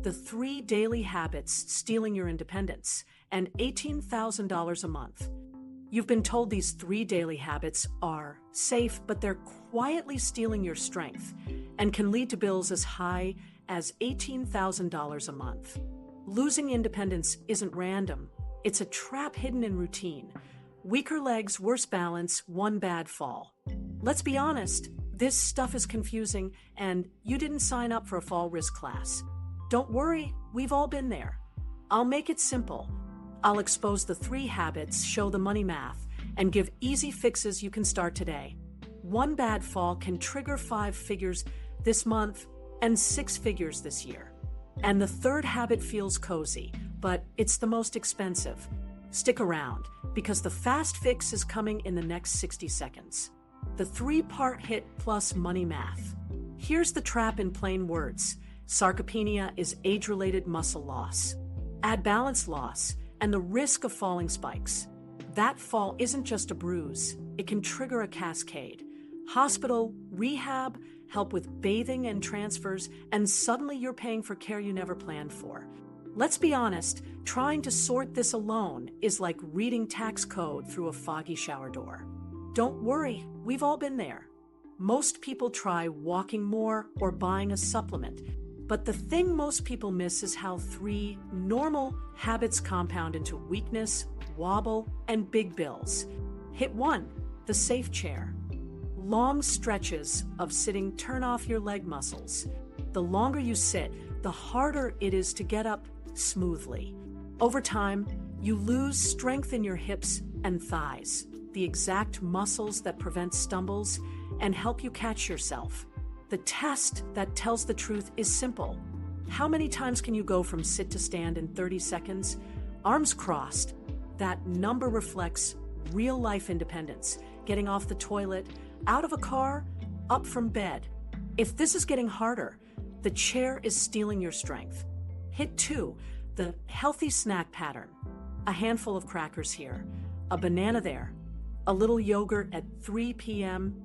The 3 daily habits stealing your independence, and $18,000 a month. You've been told these 3 daily habits are safe, but they're quietly stealing your strength and can lead to bills as high as $18,000 a month. Losing independence isn't random. It's a trap hidden in routine. Weaker legs, worse balance, one bad fall. Let's be honest, this stuff is confusing, and you didn't sign up for a fall risk class. Don't worry, we've all been there. I'll make it simple. I'll expose the 3 habits, show the money math, and give easy fixes you can start today. One bad fall can trigger 5 figures this month and 6 figures this year. And the 3rd habit feels cozy, but it's the most expensive. Stick around, because the fast fix is coming in the next 60 seconds. The 3-part hit plus money math. Here's the trap in plain words. Sarcopenia is age-related muscle loss. Add balance loss and the risk of falling spikes. That fall isn't just a bruise. It can trigger a cascade. Hospital, rehab, help with bathing and transfers, and suddenly you're paying for care you never planned for. Let's be honest, trying to sort this alone is like reading tax code through a foggy shower door. Don't worry, we've all been there. Most people try walking more or buying a supplement, but the thing most people miss is how 3 normal habits compound into weakness, wobble, and big bills. Hit 1, the safe chair. Long stretches of sitting turn off your leg muscles. The longer you sit, the harder it is to get up smoothly. Over time, you lose strength in your hips and thighs, the exact muscles that prevent stumbles and help you catch yourself. The test that tells the truth is simple. How many times can you go from sit to stand in 30 seconds? Arms crossed. That number reflects real-life independence. Getting off the toilet, out of a car, up from bed. If this is getting harder, the chair is stealing your strength. Hit 2, the healthy snack pattern. A handful of crackers here, a banana there, a little yogurt at 3 p.m.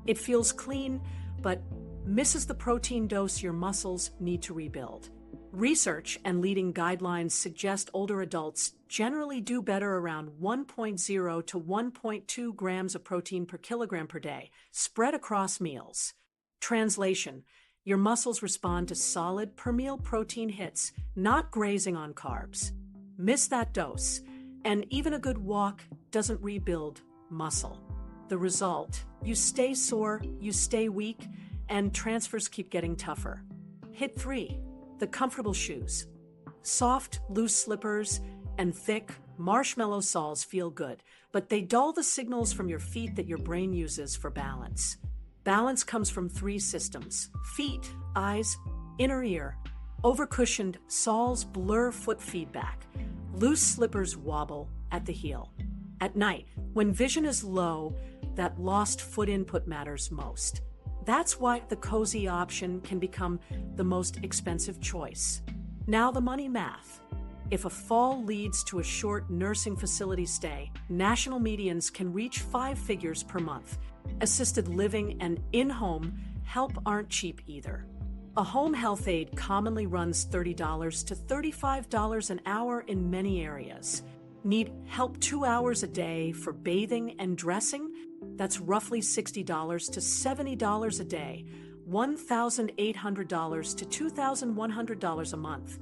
It feels clean, but misses the protein dose your muscles need to rebuild. Research and leading guidelines suggest older adults generally do better around 1.0 to 1.2 grams of protein per kilogram per day, spread across meals. Translation: your muscles respond to solid per meal protein hits, not grazing on carbs. Miss that dose, and even a good walk doesn't rebuild muscle. The result: you stay sore, you stay weak, and transfers keep getting tougher. Hit 3, the comfortable shoes. Soft, loose slippers and thick, marshmallow soles feel good, but they dull the signals from your feet that your brain uses for balance. Balance comes from 3 systems: feet, eyes, inner ear. Overcushioned soles blur foot feedback. Loose slippers wobble at the heel. At night, when vision is low, that lost foot input matters most. That's why the cozy option can become the most expensive choice. Now the money math. If a fall leads to a short nursing facility stay, national medians can reach 5 figures per month. Assisted living and in-home help aren't cheap either. A home health aide commonly runs $30 to $35 an hour in many areas. Need help 2 hours a day for bathing and dressing? That's roughly $60 to $70 a day, $1,800 to $2,100 a month.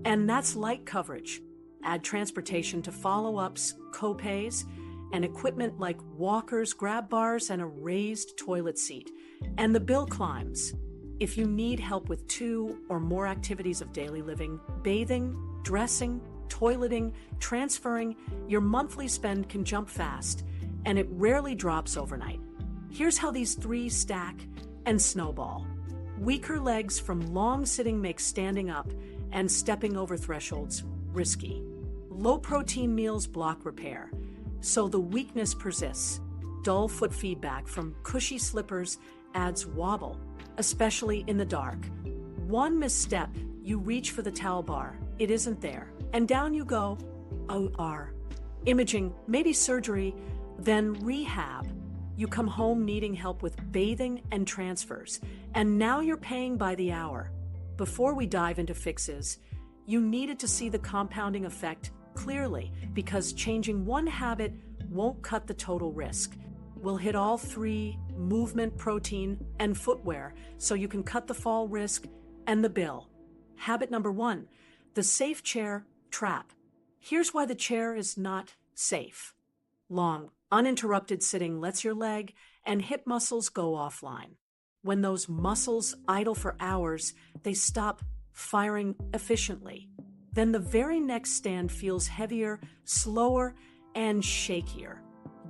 And that's light coverage. Add transportation to follow-ups, co-pays, and equipment like walkers, grab bars, and a raised toilet seat. And the bill climbs. If you need help with 2 or more activities of daily living, bathing, dressing, toileting, transferring, your monthly spend can jump fast, and it rarely drops overnight. Here's how these 3 stack and snowball. Weaker legs from long sitting make standing up and stepping over thresholds risky. Low protein meals block repair, so the weakness persists. Dull foot feedback from cushy slippers adds wobble, especially in the dark. One misstep, you reach for the towel bar, it isn't there, and down you go. OR. Imaging, maybe surgery, then rehab. You come home needing help with bathing and transfers, and now you're paying by the hour. Before we dive into fixes, you needed to see the compounding effect clearly, because changing one habit won't cut the total risk. We'll hit all three: movement, protein, and footwear, so you can cut the fall risk and the bill. Habit number 1, the safe chair trap. Here's why the chair is not safe. Long, uninterrupted sitting lets your leg and hip muscles go offline. When those muscles idle for hours, they stop firing efficiently. Then the very next stand feels heavier, slower, and shakier.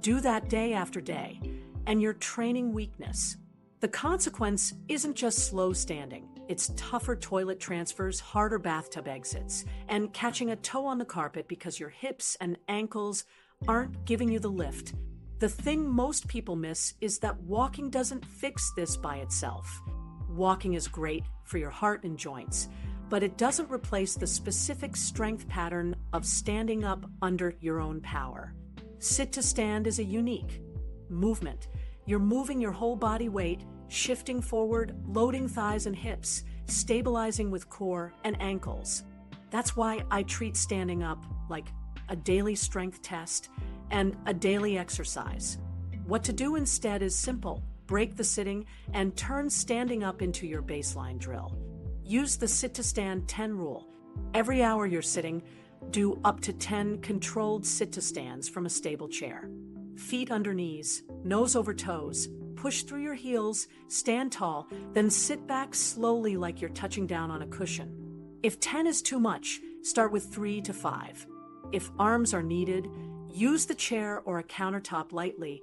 Do that day after day, and you're training weakness. The consequence isn't just slow standing. It's tougher toilet transfers, harder bathtub exits, and catching a toe on the carpet because your hips and ankles aren't giving you the lift. The thing most people miss is that walking doesn't fix this by itself. Walking is great for your heart and joints, but it doesn't replace the specific strength pattern of standing up under your own power. Sit to stand is a unique movement. You're moving your whole body weight, shifting forward, loading thighs and hips, stabilizing with core and ankles. That's why I treat standing up like a daily strength test and a daily exercise. What to do instead is simple. Break the sitting and turn standing up into your baseline drill. Use the sit to stand 10 rule. Every hour you're sitting, do up to 10 controlled sit to stands from a stable chair. Feet under knees, nose over toes, push through your heels, stand tall, then sit back slowly like you're touching down on a cushion. If 10 is too much, start with 3 to 5. If arms are needed, use the chair or a countertop lightly,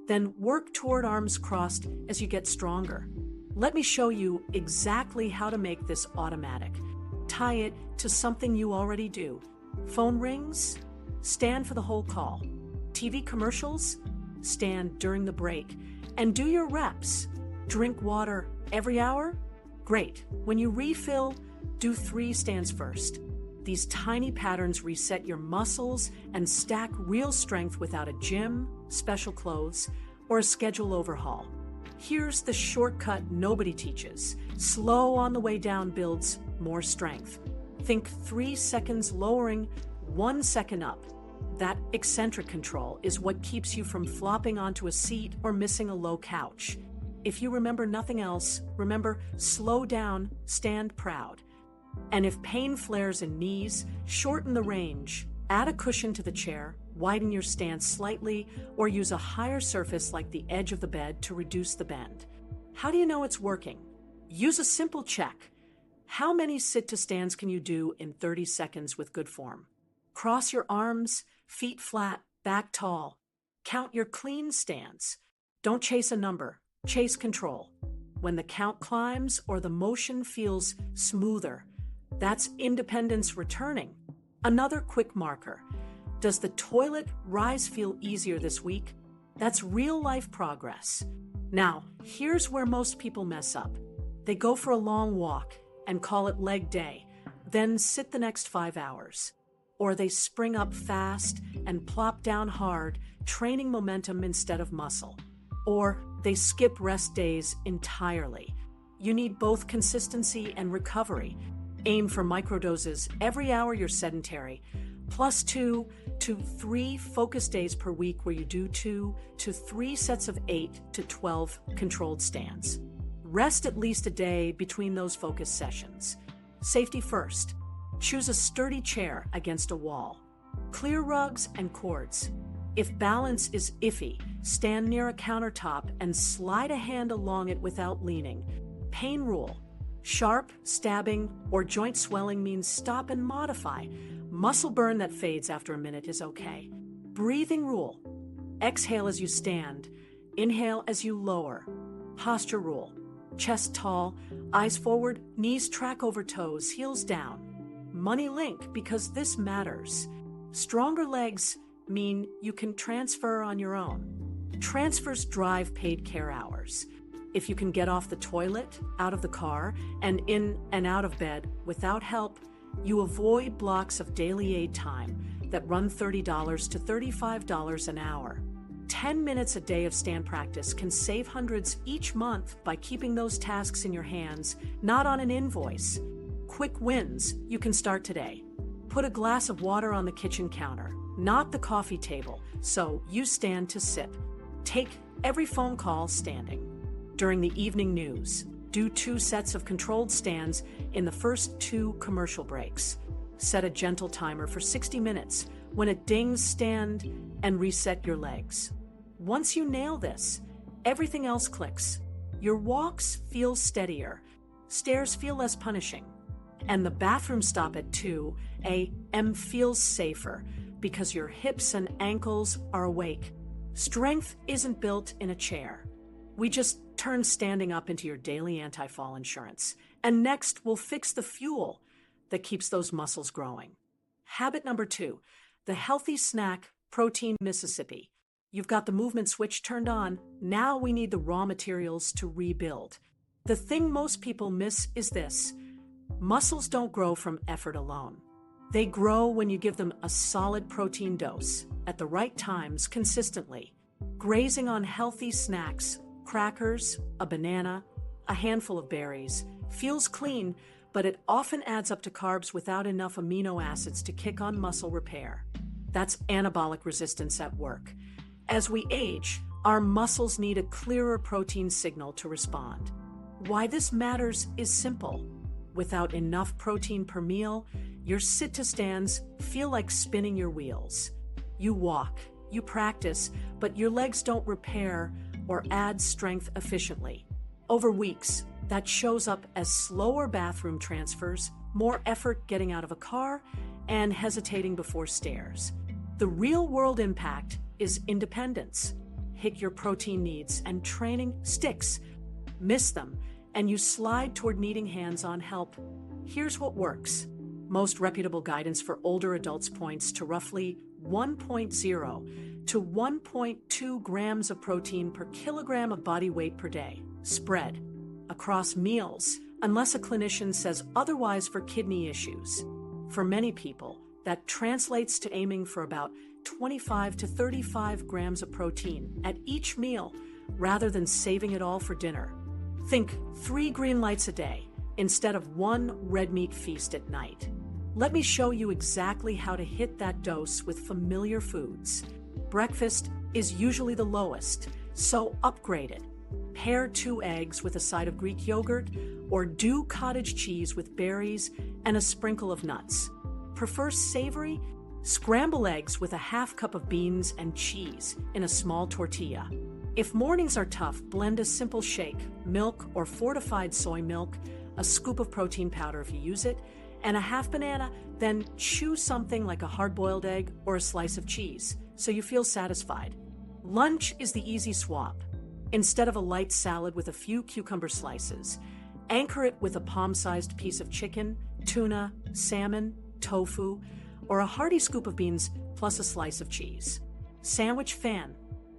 then work toward arms crossed as you get stronger. Let me show you exactly how to make this automatic. Tie it to something you already do. Phone rings? Stand for the whole call. TV commercials? Stand during the break. And do your reps. Drink water every hour? Great. When you refill, do 3 stands first. These tiny patterns reset your muscles and stack real strength without a gym, special clothes, or a schedule overhaul. Here's the shortcut nobody teaches. Slow on the way down builds more strength. Think 3 seconds lowering, 1 second up. That eccentric control is what keeps you from flopping onto a seat or missing a low couch. If you remember nothing else, remember slow down, stand proud. And if pain flares in knees, shorten the range. Add a cushion to the chair, widen your stance slightly, or use a higher surface like the edge of the bed to reduce the bend. How do you know it's working? Use a simple check. How many sit-to-stands can you do in 30 seconds with good form? Cross your arms, feet flat, back tall. Count your clean stands. Don't chase a number, chase control. When the count climbs or the motion feels smoother, that's independence returning. Another quick marker. Does the toilet rise feel easier this week? That's real-life progress. Now, here's where most people mess up. They go for a long walk and call it leg day, then sit the next 5 hours. Or they spring up fast and plop down hard, training momentum instead of muscle. Or they skip rest days entirely. You need both consistency and recovery. Aim for microdoses every hour you're sedentary, plus 2 to 3 focus days per week where you do 2 to 3 sets of 8 to 12 controlled stands. Rest at least a day between those focus sessions. Safety first. Choose a sturdy chair against a wall. Clear rugs and cords. If balance is iffy, stand near a countertop and slide a hand along it without leaning. Pain rule. Sharp, stabbing, or joint swelling means stop and modify. Muscle burn that fades after a minute is okay. Breathing rule. Exhale as you stand. Inhale as you lower. Posture rule. Chest tall, eyes forward, knees track over toes, heels down. Money link, because this matters. Stronger legs mean you can transfer on your own. Transfers drive paid care hours. If you can get off the toilet, out of the car, and in and out of bed without help, you avoid blocks of daily aid time that run $30 to $35 an hour. 10 minutes a day of stand practice can save hundreds each month by keeping those tasks in your hands, not on an invoice. Quick wins you can start today. Put a glass of water on the kitchen counter, not the coffee table, so you stand to sip. Take every phone call standing. During the evening news, do 2 sets of controlled stands in the first 2 commercial breaks. Set a gentle timer for 60 minutes. When it dings, stand and reset your legs. Once you nail this, everything else clicks. Your walks feel steadier, stairs feel less punishing, and the bathroom stop at 2 a.m. feels safer because your hips and ankles are awake. Strength isn't built in a chair. We just turn standing up into your daily anti-fall insurance. And next, we'll fix the fuel that keeps those muscles growing. Habit number 2, the healthy snack, protein Mississippi. You've got the movement switch turned on. Now we need the raw materials to rebuild. The thing most people miss is this: muscles don't grow from effort alone. They grow when you give them a solid protein dose at the right times consistently. Grazing on healthy snacks, crackers, a banana, a handful of berries, feels clean, but it often adds up to carbs without enough amino acids to kick on muscle repair. That's anabolic resistance at work. As we age, our muscles need a clearer protein signal to respond. Why this matters is simple. Without enough protein per meal, your sit-to-stands feel like spinning your wheels. You walk, you practice, but your legs don't repair or add strength efficiently. Over weeks, that shows up as slower bathroom transfers, more effort getting out of a car, and hesitating before stairs. The real-world impact is independence. Hit your protein needs and training sticks. Miss them, and you slide toward needing hands-on help. Here's what works. Most reputable guidance for older adults points to roughly 1.0 to 1.2 grams of protein per kilogram of body weight per day, spread across meals, unless a clinician says otherwise for kidney issues. For many people, that translates to aiming for about 25 to 35 grams of protein at each meal rather than saving it all for dinner. Think 3 green lights a day instead of 1 red meat feast at night. Let me show you exactly how to hit that dose with familiar foods. Breakfast is usually the lowest, so upgrade it. Pair 2 eggs with a side of Greek yogurt, or do cottage cheese with berries and a sprinkle of nuts. Prefer savory? Scramble eggs with a half cup of beans and cheese in a small tortilla. If mornings are tough, blend a simple shake, milk or fortified soy milk, a scoop of protein powder if you use it, and a half banana, then chew something like a hard-boiled egg or a slice of cheese, so you feel satisfied. Lunch is the easy swap. Instead of a light salad with a few cucumber slices, anchor it with a palm-sized piece of chicken, tuna, salmon, tofu, or a hearty scoop of beans plus a slice of cheese. Sandwich fan.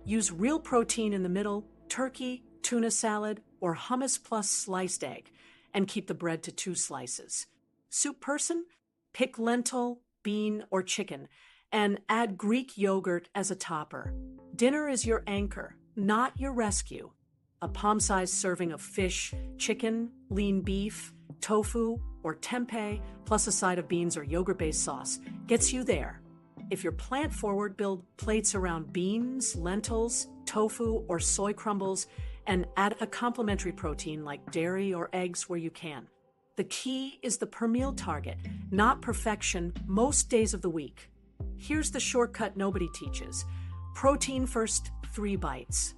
Use real protein in the middle, turkey, tuna salad, or hummus plus sliced egg, and keep the bread to 2 slices. Soup person? Pick lentil, bean, or chicken, and add Greek yogurt as a topper. Dinner is your anchor, not your rescue. A palm-sized serving of fish, chicken, lean beef, tofu, or tempeh, plus a side of beans or yogurt-based sauce gets you there. If you're plant-forward, build plates around beans, lentils, tofu, or soy crumbles, and add a complementary protein like dairy or eggs where you can. The key is the per meal target, not perfection, most days of the week. Here's the shortcut nobody teaches. Protein first, 3 bites.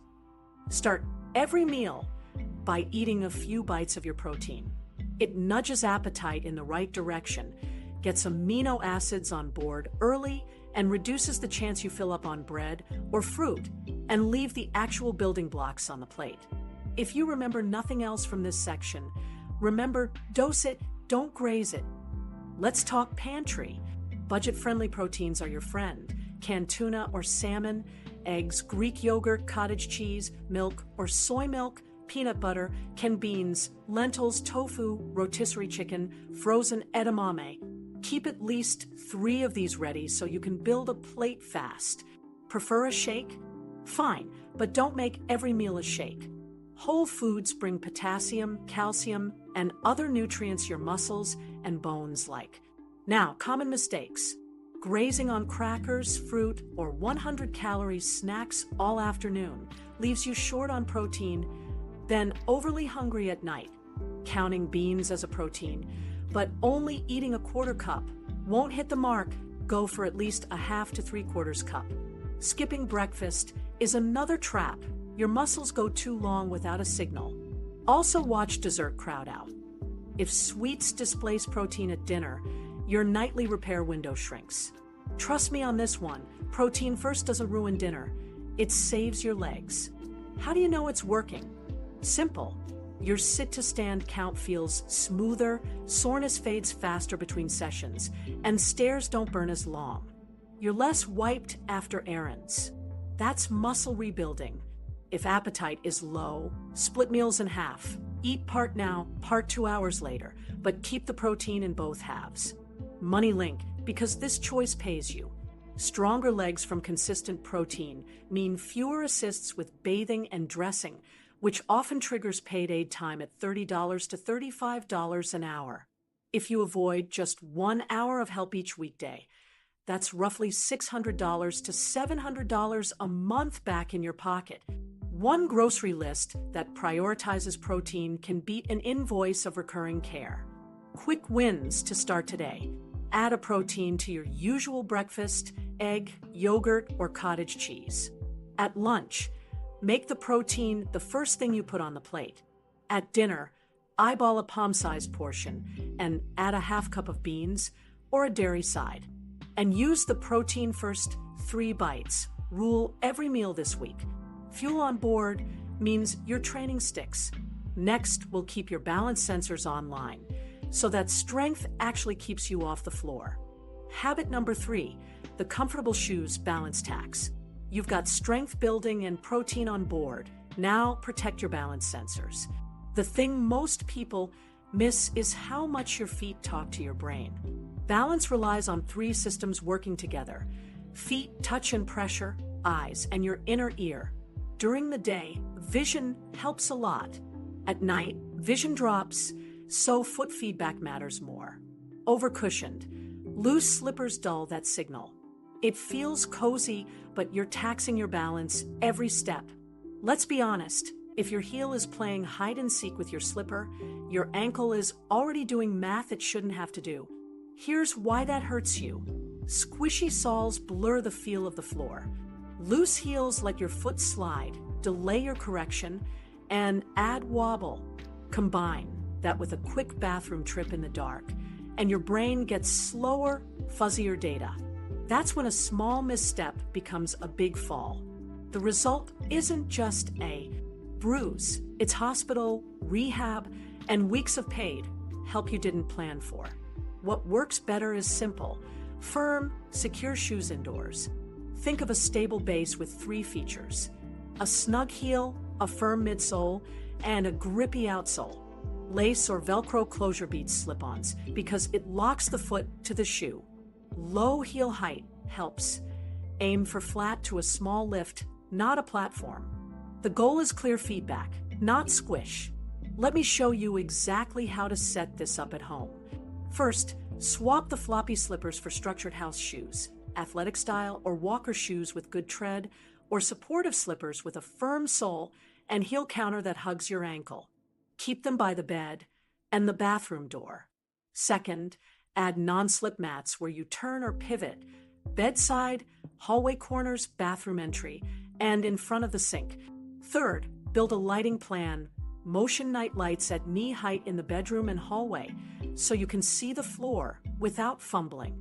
Start every meal by eating a few bites of your protein. It nudges appetite in the right direction, gets amino acids on board early, and reduces the chance you fill up on bread or fruit and leave the actual building blocks on the plate. If you remember nothing else from this section, remember, dose it, don't graze it. Let's talk pantry. Budget-friendly proteins are your friend. Canned tuna or salmon, eggs, Greek yogurt, cottage cheese, milk or soy milk, peanut butter, canned beans, lentils, tofu, rotisserie chicken, frozen edamame. Keep at least 3 of these ready so you can build a plate fast. Prefer a shake? Fine, but don't make every meal a shake. Whole foods bring potassium, calcium, and other nutrients your muscles and bones like. Now, common mistakes. Grazing on crackers, fruit, or 100-calorie snacks all afternoon leaves you short on protein, then overly hungry at night. Counting beans as a protein, but only eating a quarter cup. Won't hit the mark, go for at least a half to 3/4 cup. Skipping breakfast is another trap. Your muscles go too long without a signal. Also watch dessert crowd out. If sweets displace protein at dinner, your nightly repair window shrinks. Trust me on this one, protein first doesn't ruin dinner. It saves your legs. How do you know it's working? Simple. Your sit-to-stand count feels smoother, soreness fades faster between sessions, and stairs don't burn as long. You're less wiped after errands. That's muscle rebuilding. If appetite is low, split meals in half. Eat part now, part 2 hours later, but keep the protein in both halves. Money link, because this choice pays you. Stronger legs from consistent protein mean fewer assists with bathing and dressing, which often triggers paid aid time at $30 to $35 an hour. If you avoid just 1 hour of help each weekday, that's roughly $600 to $700 a month back in your pocket. One grocery list that prioritizes protein can beat an invoice of recurring care. Quick wins to start today. Add a protein to your usual breakfast, egg, yogurt, or cottage cheese. At lunch, make the protein the first thing you put on the plate. At dinner, eyeball a palm-sized portion and add a half cup of beans or a dairy side. And use the protein first 3 bites. Rule every meal this week. Fuel on board means your training sticks. Next, we'll keep your balance sensors online so that strength actually keeps you off the floor. Habit number 3, the comfortable shoes balance tax. You've got strength building and protein on board. Now protect your balance sensors. The thing most people miss is how much your feet talk to your brain. Balance relies on 3 systems working together: feet, touch and pressure, eyes, and your inner ear. During the day, vision helps a lot. At night, vision drops, so foot feedback matters more. Overcushioned. Loose slippers dull that signal. It feels cozy, but you're taxing your balance every step. Let's be honest, if your heel is playing hide and seek with your slipper, your ankle is already doing math it shouldn't have to do. Here's why that hurts you. Squishy soles blur the feel of the floor. Loose heels let your foot slide, delay your correction, and add wobble. Combine that with a quick bathroom trip in the dark, and your brain gets slower, fuzzier data. That's when a small misstep becomes a big fall. The result isn't just a bruise. It's hospital, rehab, and weeks of paid help you didn't plan for. What works better is simple. Firm, secure shoes indoors. Think of a stable base with 3 features: a snug heel, a firm midsole, and a grippy outsole. Lace or Velcro closure beads slip-ons because it locks the foot to the shoe. Low heel height helps. Aim for flat to a small lift, not a platform. The goal is clear feedback, not squish. Let me show you exactly how to set this up at home. First, swap the floppy slippers for structured house shoes, athletic style or walker shoes with good tread, or supportive slippers with a firm sole and heel counter that hugs your ankle. Keep them by the bed and the bathroom door. Second, add non-slip mats where you turn or pivot, bedside, hallway corners, bathroom entry, and in front of the sink. Third, build a lighting plan. Motion night lights at knee height in the bedroom and hallway so you can see the floor without fumbling.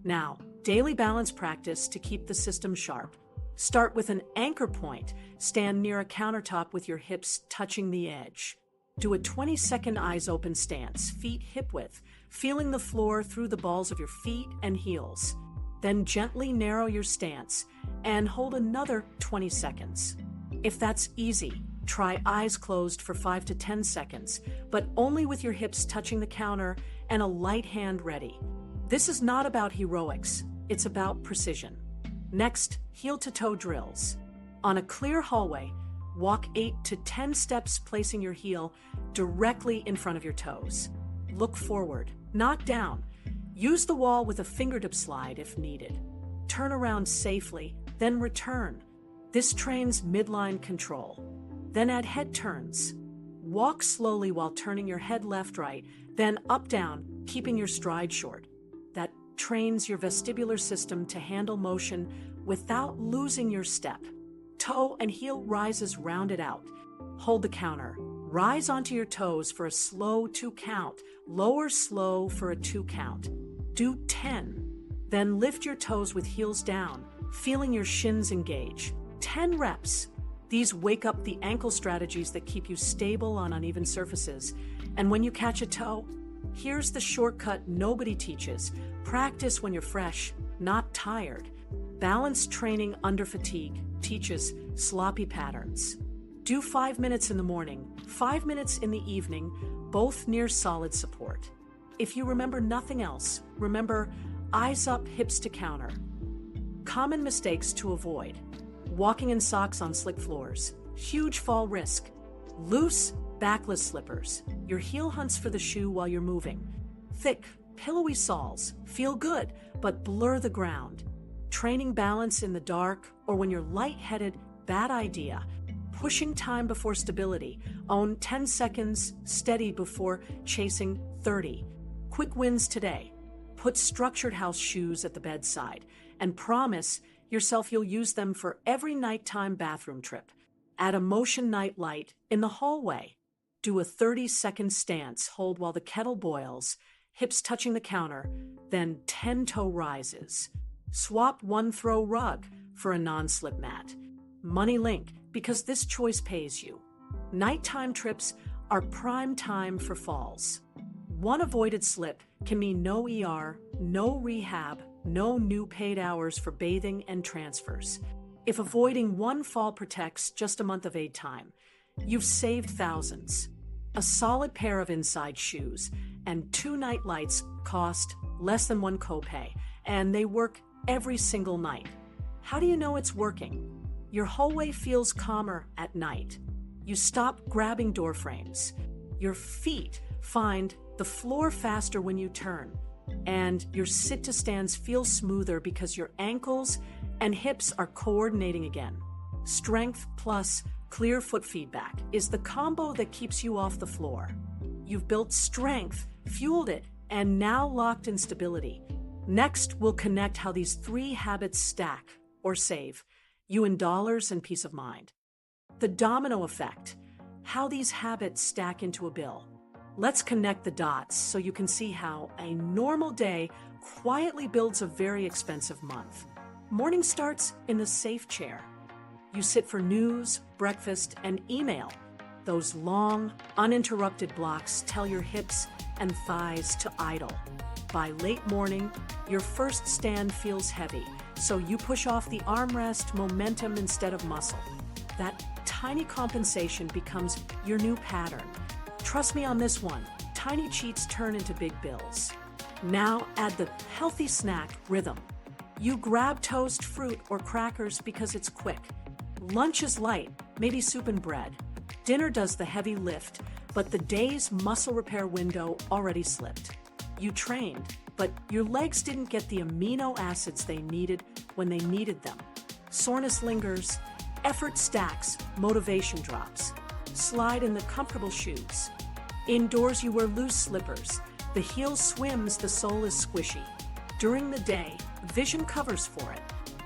Now, daily balance practice to keep the system sharp. Start with an anchor point. Stand near a countertop with your hips touching the edge. Do a 20-second eyes open stance, feet hip width, feeling the floor through the balls of your feet and heels. Then gently narrow your stance and hold another 20 seconds. If that's easy, try eyes closed for 5 to 10 seconds, but only with your hips touching the counter and a light hand ready. This is not about heroics, it's about precision. Next, heel to toe drills. On a clear hallway, walk 8 to 10 steps, placing your heel directly in front of your toes. Look forward, not down. Use the wall with a fingertip slide if needed. Turn around safely, then return. This trains midline control. Then add head turns. Walk slowly while turning your head left-right, then up-down, keeping your stride short. That trains your vestibular system to handle motion without losing your step. Toe and heel rises rounded out. Hold the counter. Rise onto your toes for a slow 2 count. Lower slow for a 2 count. Do 10. Then lift your toes with heels down, feeling your shins engage. 10 reps. These wake up the ankle strategies that keep you stable on uneven surfaces. And when you catch a toe, here's the shortcut nobody teaches. Practice when you're fresh, not tired. Balance training under fatigue teaches sloppy patterns. Do 5 minutes in the morning, 5 minutes in the evening, both near solid support. If you remember nothing else, remember eyes up, hips to counter. Common mistakes to avoid: walking in socks on slick floors, huge fall risk; loose, backless slippers, your heel hunts for the shoe while you're moving; thick, pillowy soles, feel good, but blur the ground; training balance in the dark or when you're lightheaded, bad idea; pushing time before stability, own 10 seconds steady before chasing 30. Quick wins today: put structured house shoes at the bedside and promise yourself you'll use them for every nighttime bathroom trip. Add a motion night light in the hallway. Do a 30-second stance, hold while the kettle boils, hips touching the counter, then 10 toe rises. Swap one throw rug for a non-slip mat. Money link, because this choice pays you. Nighttime trips are prime time for falls. One avoided slip can mean no ER, no rehab, no new paid hours for bathing and transfers. If avoiding one fall protects just a month of aid time, you've saved thousands. A solid pair of inside shoes and 2 night lights cost less than 1 copay, and they work every single night. How do you know it's working? Your hallway feels calmer at night. You stop grabbing door frames. Your feet find the floor faster when you turn. And your sit-to-stands feel smoother because your ankles and hips are coordinating again. Strength plus clear foot feedback is the combo that keeps you off the floor. You've built strength, fueled it, and now locked in stability. Next, we'll connect how these 3 habits stack or save you in dollars and peace of mind. The domino effect, how these habits stack into a bill. Let's connect the dots so you can see how a normal day quietly builds a very expensive month. Morning starts in the safe chair. You sit for news, breakfast, and email. Those long, uninterrupted blocks tell your hips and thighs to idle. By late morning, your first stand feels heavy, so you push off the armrest, momentum instead of muscle. That tiny compensation becomes your new pattern. Trust me on this one, tiny cheats turn into big bills. Now add the healthy snack rhythm. You grab toast, fruit, or crackers because it's quick. Lunch is light, maybe soup and bread. Dinner does the heavy lift, but the day's muscle repair window already slipped. You trained, but your legs didn't get the amino acids they needed when they needed them. Soreness lingers, effort stacks, motivation drops. Slide in the comfortable shoes. Indoors, you wear loose slippers. The heel swims, the sole is squishy. During the day, vision covers for it.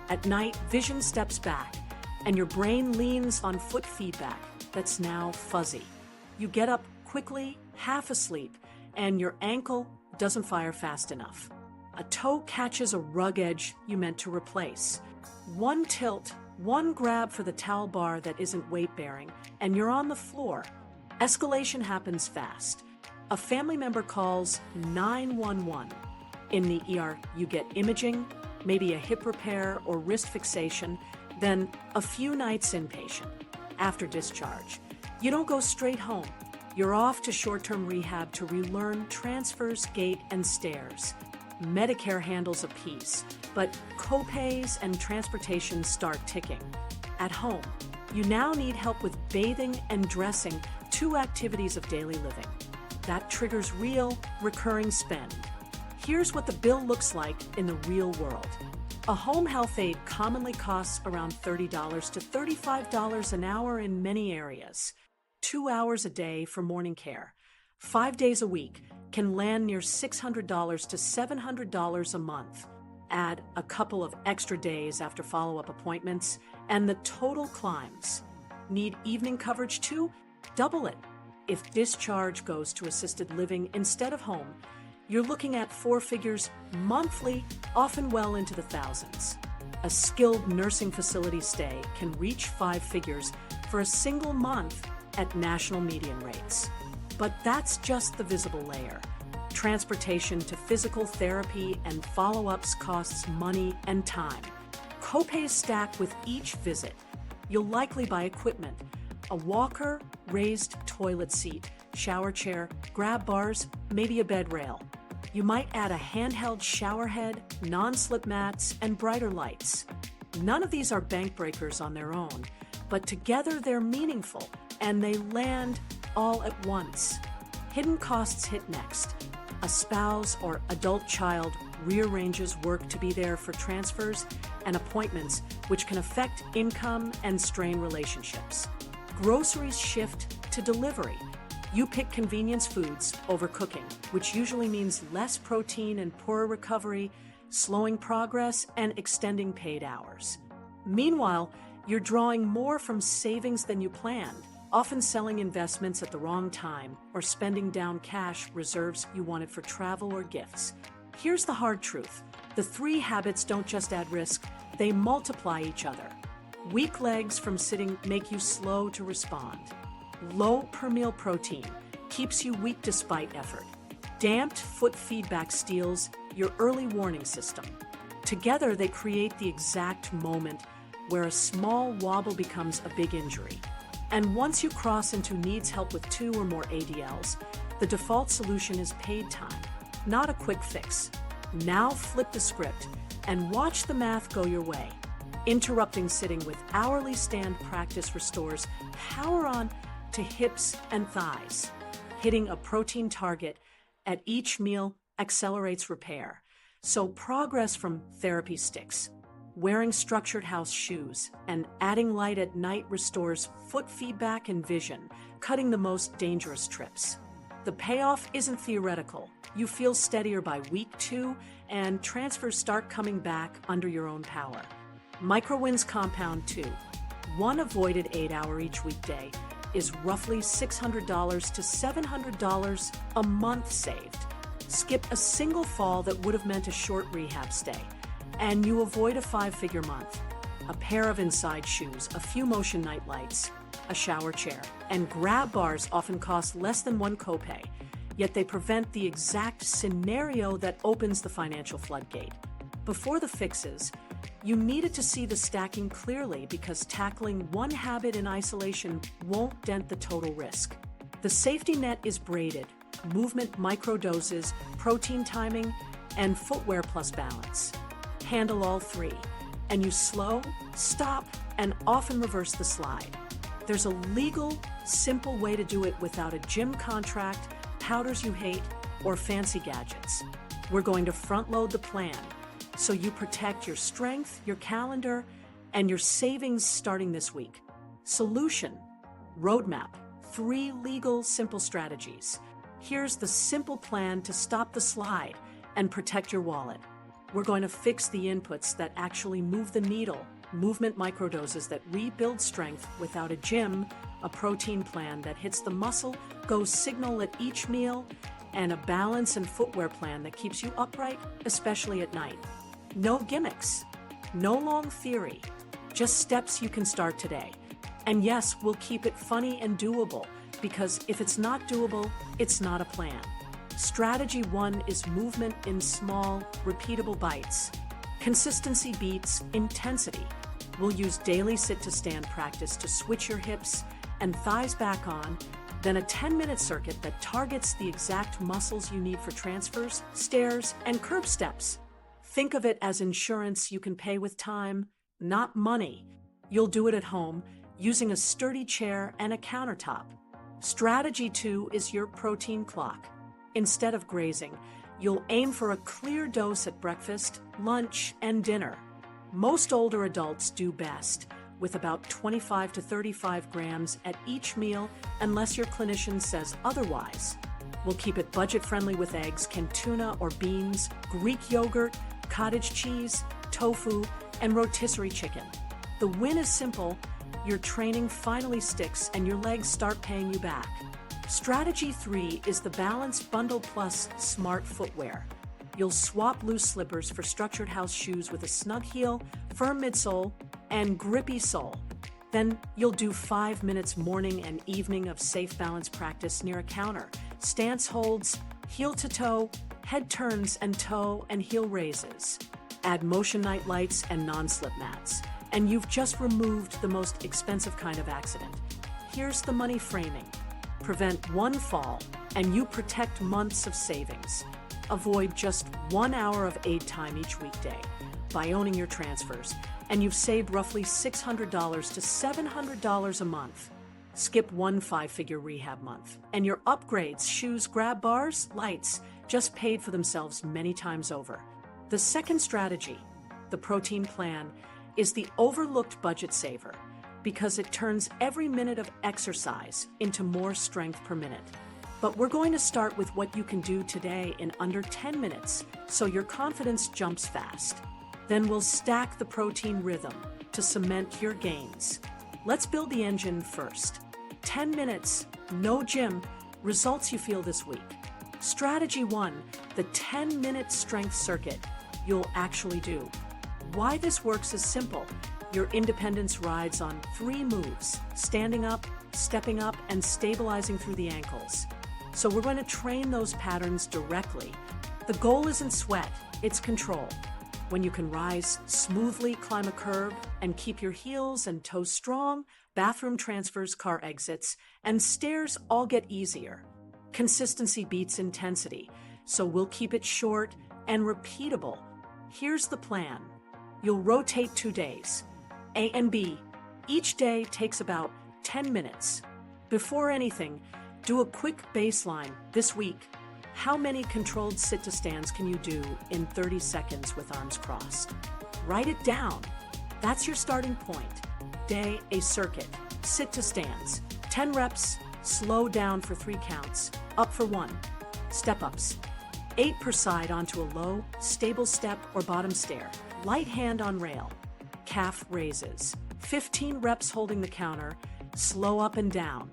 At night, vision steps back, and your brain leans on foot feedback that's now fuzzy. You get up quickly, half asleep, and your ankle doesn't fire fast enough. A toe catches a rug edge you meant to replace. One tilt, one grab for the towel bar that isn't weight-bearing, and you're on the floor. Escalation happens fast. A family member calls 911. In the ER, you get imaging, maybe a hip repair or wrist fixation, then a few nights inpatient. After discharge, you don't go straight home. You're off to short-term rehab to relearn transfers, gait, and stairs. Medicare handles a piece, but copays and transportation start ticking. At home, you now need help with bathing and dressing, two activities of daily living. That triggers real, recurring spend. Here's what the bill looks like in the real world. A home health aide commonly costs around $30 to $35 an hour in many areas. 2 hours a day for morning care, 5 days a week, can land near $600 to $700 a month. Add a couple of extra days after follow-up appointments, and the total climbs. Need evening coverage too? Double it. If discharge goes to assisted living instead of home, you're looking at 4 figures monthly, often well into the thousands. A skilled nursing facility stay can reach 5 figures for a single month at national median rates. But that's just the visible layer. Transportation to physical therapy and follow-ups costs money and time. Copays stack with each visit. You'll likely buy equipment: a walker, raised toilet seat, shower chair, grab bars, maybe a bed rail. You might add a handheld shower head, non-slip mats, and brighter lights. None of these are bank breakers on their own, but together they're meaningful, and they land all at once. Hidden costs hit next. A spouse or adult child rearranges work to be there for transfers and appointments, which can affect income and strain relationships. Groceries shift to delivery. You pick convenience foods over cooking, which usually means less protein and poorer recovery, slowing progress, and extending paid hours. Meanwhile, you're drawing more from savings than you planned, often selling investments at the wrong time or spending down cash reserves you wanted for travel or gifts. Here's the hard truth. The 3 habits don't just add risk, they multiply each other. Weak legs from sitting make you slow to respond. Low per meal protein keeps you weak despite effort. Damped foot feedback steals your early warning system. Together, they create the exact moment where a small wobble becomes a big injury. And once you cross into needs help with 2 or more ADLs, the default solution is paid time, not a quick fix. Now flip the script and watch the math go your way. Interrupting sitting with hourly stand practice restores power on to hips and thighs. Hitting a protein target at each meal accelerates repair. So progress from therapy sticks. Wearing structured house shoes and adding light at night restores foot feedback and vision, cutting the most dangerous trips. The payoff isn't theoretical. You feel steadier by week 2, and transfers start coming back under your own power. Micro-wins compound too. 1 avoided 8-hour each weekday is roughly $600 to $700 a month saved. Skip a single fall that would have meant a short rehab stay, and you avoid a 5-figure month. A pair of inside shoes, a few motion night lights, a shower chair, and grab bars often cost less than 1 copay, yet they prevent the exact scenario that opens the financial floodgate. Before the fixes, you needed to see the stacking clearly, because tackling one habit in isolation won't dent the total risk. The safety net is braided: movement microdoses, protein timing, and footwear plus balance. Handle all 3, and you slow, stop, and often reverse the slide. There's a legal, simple way to do it without a gym contract, powders you hate, or fancy gadgets. We're going to front load the plan, so you protect your strength, your calendar, and your savings starting this week. Solution: roadmap, 3 legal, simple strategies. Here's the simple plan to stop the slide and protect your wallet. We're going to fix the inputs that actually move the needle: movement microdoses that rebuild strength without a gym, a protein plan that hits the muscle, goes signal at each meal, and a balance and footwear plan that keeps you upright, especially at night. No gimmicks, no long theory, just steps you can start today. And yes, we'll keep it funny and doable, because if it's not doable, it's not a plan. Strategy 1 is movement in small, repeatable bites. Consistency beats intensity. We'll use daily sit-to-stand practice to switch your hips and thighs back on, then a 10-minute circuit that targets the exact muscles you need for transfers, stairs, and curb steps. Think of it as insurance you can pay with time, not money. You'll do it at home using a sturdy chair and a countertop. Strategy 2 is your protein clock. Instead of grazing, you'll aim for a clear dose at breakfast, lunch, and dinner. Most older adults do best with about 25 to 35 grams at each meal unless your clinician says otherwise. We'll keep it budget-friendly with eggs, canned tuna or beans, Greek yogurt, cottage cheese, tofu, and rotisserie chicken. The win is simple. Your training finally sticks and your legs start paying you back. Strategy 3 is the Balance Bundle Plus Smart Footwear. You'll swap loose slippers for structured house shoes with a snug heel, firm midsole, and grippy sole. Then you'll do 5 minutes morning and evening of safe balance practice near a counter. Stance holds, heel to toe, head turns, and toe and heel raises. Add motion night lights and non-slip mats. And you've just removed the most expensive kind of accident. Here's the money framing. Prevent one fall, and you protect months of savings. Avoid just 1 hour of aid time each weekday by owning your transfers, and you've saved roughly $600 to $700 a month. Skip one 5-figure rehab month, and your upgrades, shoes, grab bars, lights, just paid for themselves many times over. The second strategy, the protein plan, is the overlooked budget saver because it turns every minute of exercise into more strength per minute. But we're going to start with what you can do today in under 10 minutes so your confidence jumps fast. Then we'll stack the protein rhythm to cement your gains. Let's build the engine first. 10 minutes, no gym, results you feel this week. Strategy 1, the 10-minute strength circuit you'll actually do. Why this works is simple. Your independence rides on 3 moves: standing up, stepping up, and stabilizing through the ankles. So we're going to train those patterns directly. The goal isn't sweat, it's control. When you can rise smoothly, climb a curb, and keep your heels and toes strong, bathroom transfers, car exits, and stairs all get easier. Consistency beats intensity, so we'll keep it short and repeatable. Here's the plan. You'll rotate 2 days, A and B. Each day takes about 10 minutes. Before anything, do a quick baseline this week. How many controlled sit-to-stands can you do in 30 seconds with arms crossed? Write it down. That's your starting point. Day, a circuit. Sit-to-stands. 10 reps, slow down for 3 counts, up for 1. Step-ups. 8 per side onto a low, stable step or bottom stair. Light hand on rail. Calf raises. 15 reps holding the counter, slow up and down.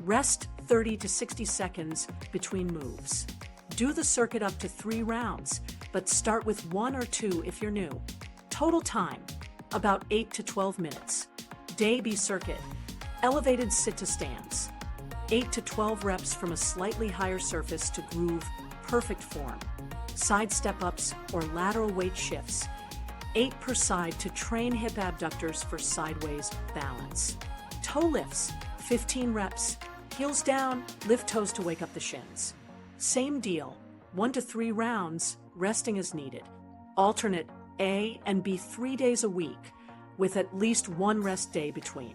Rest 30 to 60 seconds between moves. Do the circuit up to 3 rounds, but start with 1 or 2 if you're new. Total time, about 8 to 12 minutes. Day B circuit, elevated sit-to-stands. 8 to 12 reps from a slightly higher surface to groove perfect form. Side step-ups or lateral weight shifts. 8 per side to train hip abductors for sideways balance. Toe lifts, 15 reps. Heels down, lift toes to wake up the shins. Same deal, 1 to 3 rounds, resting as needed. Alternate A and B 3 days a week, with at least 1 rest day between.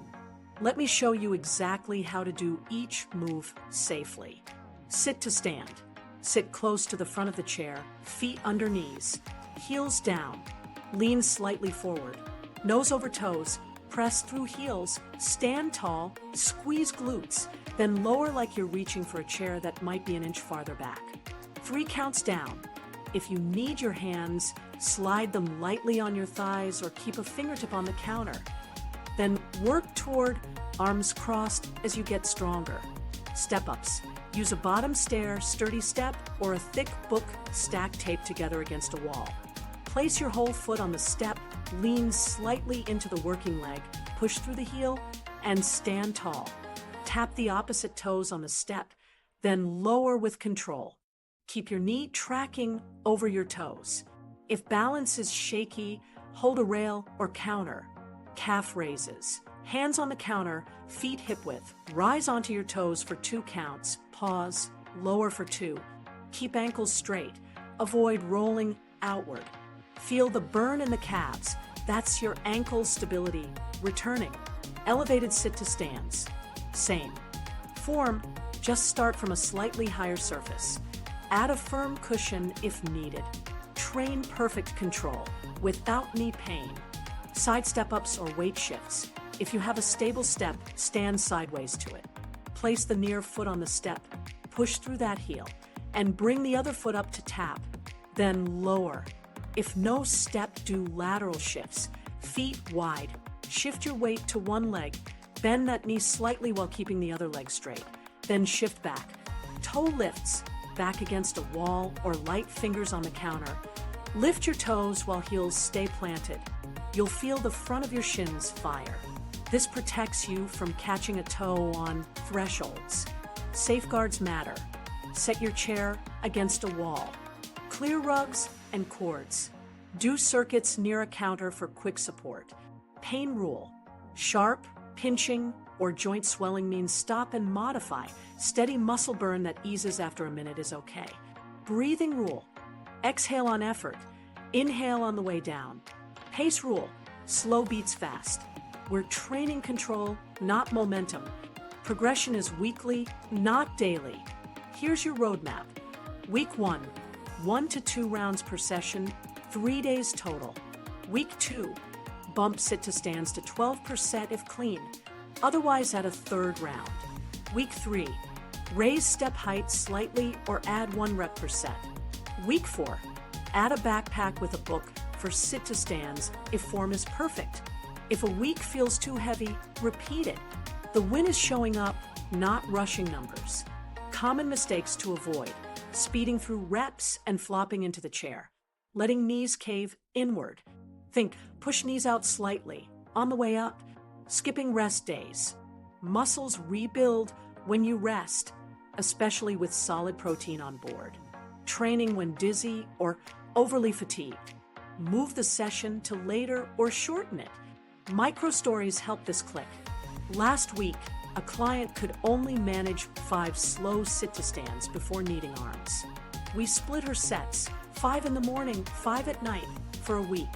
Let me show you exactly how to do each move safely. Sit to stand. Sit close to the front of the chair, feet under knees, heels down. Lean slightly forward, nose over toes, press through heels, stand tall, squeeze glutes, then lower like you're reaching for a chair that might be an inch farther back. 3 counts down. If you need your hands, slide them lightly on your thighs or keep a fingertip on the counter. Then work toward arms crossed as you get stronger. Step-ups. Use a bottom stair, sturdy step, or a thick book stacked taped together against a wall. Place your whole foot on the step, lean slightly into the working leg, push through the heel, and stand tall. Tap the opposite toes on the step, then lower with control. Keep your knee tracking over your toes. If balance is shaky, hold a rail or counter. Calf raises. Hands on the counter, feet hip width. Rise onto your toes for 2 counts. Pause, lower for 2. Keep ankles straight. Avoid rolling outward. Feel the burn in the calves. That's your ankle stability returning. Elevated sit to stands. Same. Form, just start from a slightly higher surface. Add a firm cushion if needed. Train perfect control without knee pain. Side step-ups or weight shifts. If you have a stable step, stand sideways to it. Place the near foot on the step, push through that heel, and bring the other foot up to tap. Then lower. If no step, do lateral shifts. Feet wide. Shift your weight to one leg. Bend that knee slightly while keeping the other leg straight. Then shift back. Toe lifts, back against a wall or light fingers on the counter. Lift your toes while heels stay planted. You'll feel the front of your shins fire. This protects you from catching a toe on thresholds. Safeguards matter. Set your chair against a wall. Clear rugs and cords. Do circuits near a counter for quick support. Pain rule. Sharp, pinching, or joint swelling means stop and modify. Steady muscle burn that eases after a minute is okay. Breathing rule. Exhale on effort. Inhale on the way down. Pace rule. Slow beats fast. We're training control, not momentum. Progression is weekly, not daily. Here's your roadmap. Week 1, 1 to 2 rounds per session, 3 days total. Week 2, bump sit to stands to 12% if clean. Otherwise, add a third round. Week 3, raise step height slightly or add 1 rep per set. Week 4, add a backpack with a book for sit to stands if form is perfect. If a week feels too heavy, repeat it. The win is showing up, not rushing numbers. Common mistakes to avoid: speeding through reps and flopping into the chair. Letting knees cave inward. Think, push knees out slightly, on the way up. Skipping rest days. Muscles rebuild when you rest, especially with solid protein on board. Training when dizzy or overly fatigued. Move the session to later or shorten it. Micro stories help this click. Last week, a client could only manage 5 slow sit-to-stands before needing arms. We split her sets, 5 in the morning, 5 at night, for a week.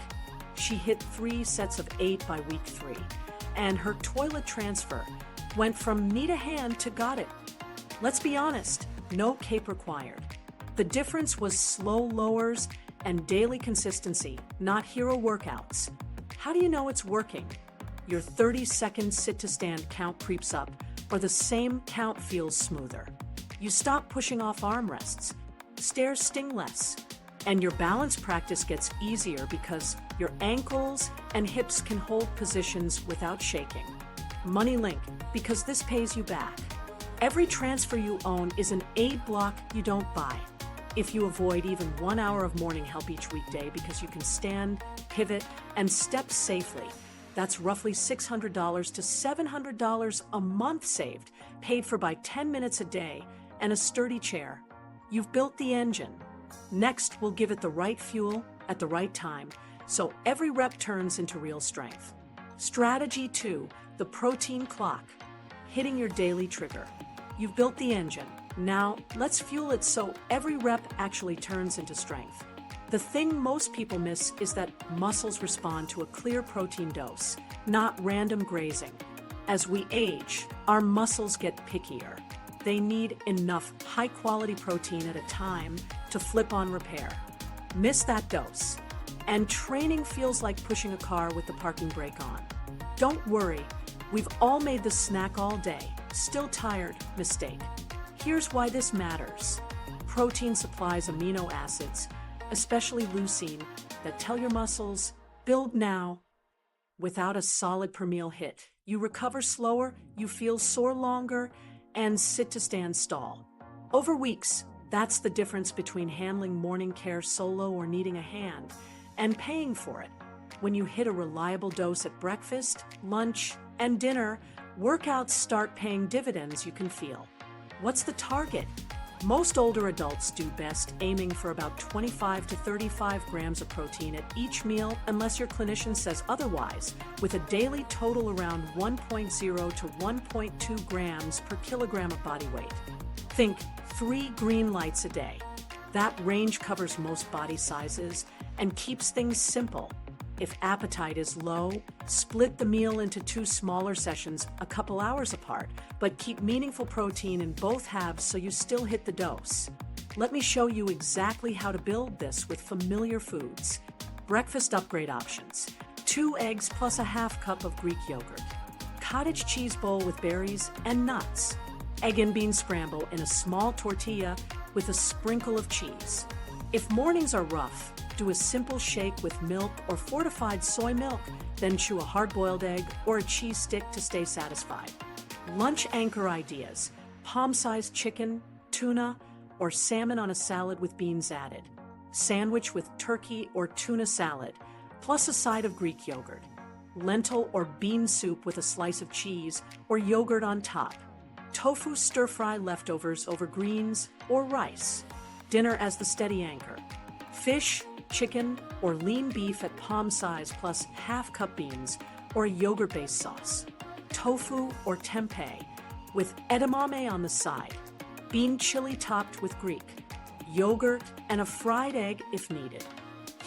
She hit 3 sets of 8 by week 3, and her toilet transfer went from knee to hand to got it. Let's be honest, no cape required. The difference was slow lowers and daily consistency, not hero workouts. How do you know it's working? Your 30-second sit-to-stand count creeps up, or the same count feels smoother. You stop pushing off armrests. Stairs sting less. And your balance practice gets easier because your ankles and hips can hold positions without shaking. MoneyLink, because this pays you back. Every transfer you own is an aid block you don't buy. If you avoid even 1 hour of morning help each weekday because you can stand, pivot, and step safely, that's roughly $600 to $700 a month saved, paid for by 10 minutes a day and a sturdy chair. You've built the engine. Next, we'll give it the right fuel at the right time, so every rep turns into real strength. Strategy 2, the protein clock, hitting your daily trigger. You've built the engine. Now, let's fuel it so every rep actually turns into strength. The thing most people miss is that muscles respond to a clear protein dose, not random grazing. As we age, our muscles get pickier. They need enough high-quality protein at a time to flip on repair. Miss that dose, and training feels like pushing a car with the parking brake on. Don't worry, we've all made the snack all day. Still tired? Mistake. Here's why this matters. Protein supplies amino acids, especially leucine, that tell your muscles, build now. Without a solid per meal hit, you recover slower, you feel sore longer, and sit-to-stand stall. Over weeks, that's the difference between handling morning care solo or needing a hand, and paying for it. When you hit a reliable dose at breakfast, lunch, and dinner, workouts start paying dividends you can feel. What's the target? Most older adults do best aiming for about 25 to 35 grams of protein at each meal unless your clinician says otherwise, with a daily total around 1.0 to 1.2 grams per kilogram of body weight. Think 3 green lights a day. That range covers most body sizes and keeps things simple. If appetite is low, split the meal into two smaller sessions a couple hours apart, but keep meaningful protein in both halves so you still hit the dose. Let me show you exactly how to build this with familiar foods. Breakfast upgrade options: 2 eggs plus a half cup of Greek yogurt, cottage cheese bowl with berries and nuts, egg and bean scramble in a small tortilla with a sprinkle of cheese. If mornings are rough, do a simple shake with milk or fortified soy milk, then chew a hard-boiled egg or a cheese stick to stay satisfied. Lunch anchor ideas: palm-sized chicken, tuna, or salmon on a salad with beans added. Sandwich with turkey or tuna salad, plus a side of Greek yogurt. Lentil or bean soup with a slice of cheese or yogurt on top. Tofu stir-fry leftovers over greens or rice. Dinner as the steady anchor. Fish, chicken, or lean beef at palm size plus half cup beans or a yogurt-based sauce. Tofu or tempeh with edamame on the side. Bean chili topped with Greek. Yogurt and a fried egg if needed.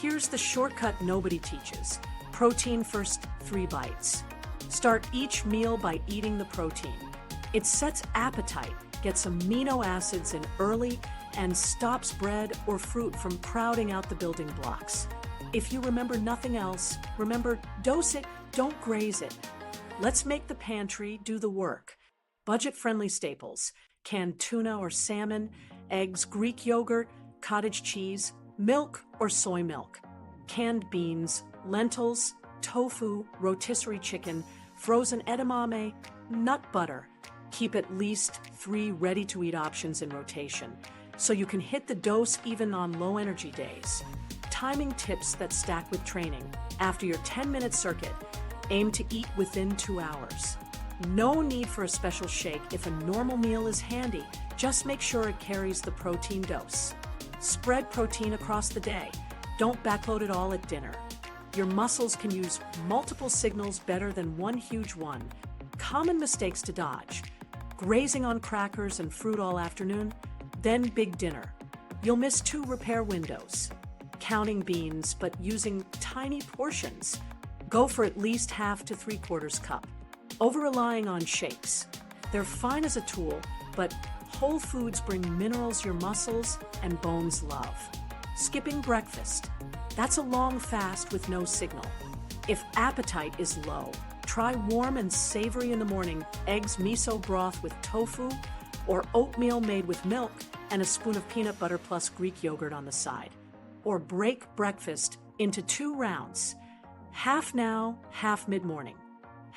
Here's the shortcut nobody teaches. Protein first, 3 bites. Start each meal by eating the protein. It sets appetite, gets amino acids in early, and stops bread or fruit from crowding out the building blocks. If you remember nothing else, remember, dose it, don't graze it. Let's make the pantry do the work. Budget-friendly staples: canned tuna or salmon, eggs, Greek yogurt, cottage cheese, milk or soy milk, canned beans, lentils, tofu, rotisserie chicken, frozen edamame, nut butter. Keep at least 3 ready-to-eat options in rotation, so you can hit the dose even on low-energy days. Timing tips that stack with training: after your 10-minute circuit, aim to eat within 2 hours. No need for a special shake if a normal meal is handy. Just make sure it carries the protein dose. Spread protein across the day. Don't backload it all at dinner. Your muscles can use multiple signals better than one huge one. Common mistakes to dodge: grazing on crackers and fruit all afternoon, then big dinner. You'll miss 2 repair windows. Counting beans but using tiny portions. Go for at least half to 3/4 cup. Over-relying on shakes. They're fine as a tool, but whole foods bring minerals your muscles and bones love. Skipping breakfast. That's a long fast with no signal. If appetite is low, try warm and savory in the morning: eggs miso broth with tofu, or oatmeal made with milk and a spoon of peanut butter plus Greek yogurt on the side. Or break breakfast into 2 rounds: half now, half mid-morning.